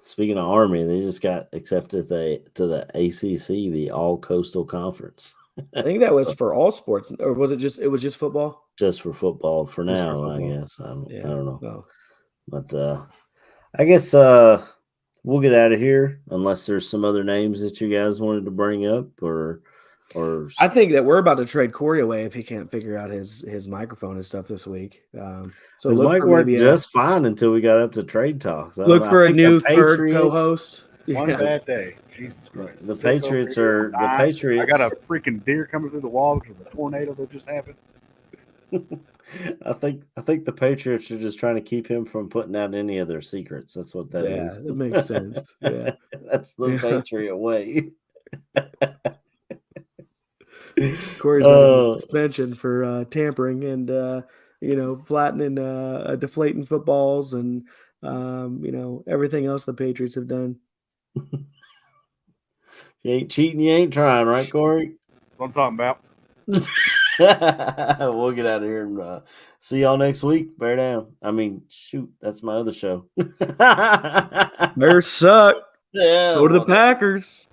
speaking of Army, they just got accepted to the ACC, the All Coastal Conference, I think that was for all sports, or was it just? It was just football. just for football for Just for now. I football. guess I don't Yeah. know, Oh. but I guess we'll get out of here unless there's some other names that you guys wanted to bring up or. I think that we're about to trade Corey away if he can't figure out his microphone and stuff this week. So His look mic for worked maybe just fine until we got up to trade talks. I don't look know. for I a think the new third Patriots- co-host. One Yeah. bad day. Jesus Christ. The Sick over Patriots here. are- the I Patriots- got a freaking deer coming through the wall because of the tornado that just happened. I think the Patriots are just trying to keep him from putting out any of their secrets. That's what that Yeah, is. that makes sense. Yeah. That's the Yeah. Patriot way. Corey's going to Oh. get suspension for tampering and flattening, deflating footballs and everything else the Patriots have done. You ain't cheating, you ain't trying, right, Corey? That's what I'm talking about. We'll get out of here and see y'all next week. Bear down. I mean, shoot, that's my other show. Bears suck. Yeah, So do the well, Packers.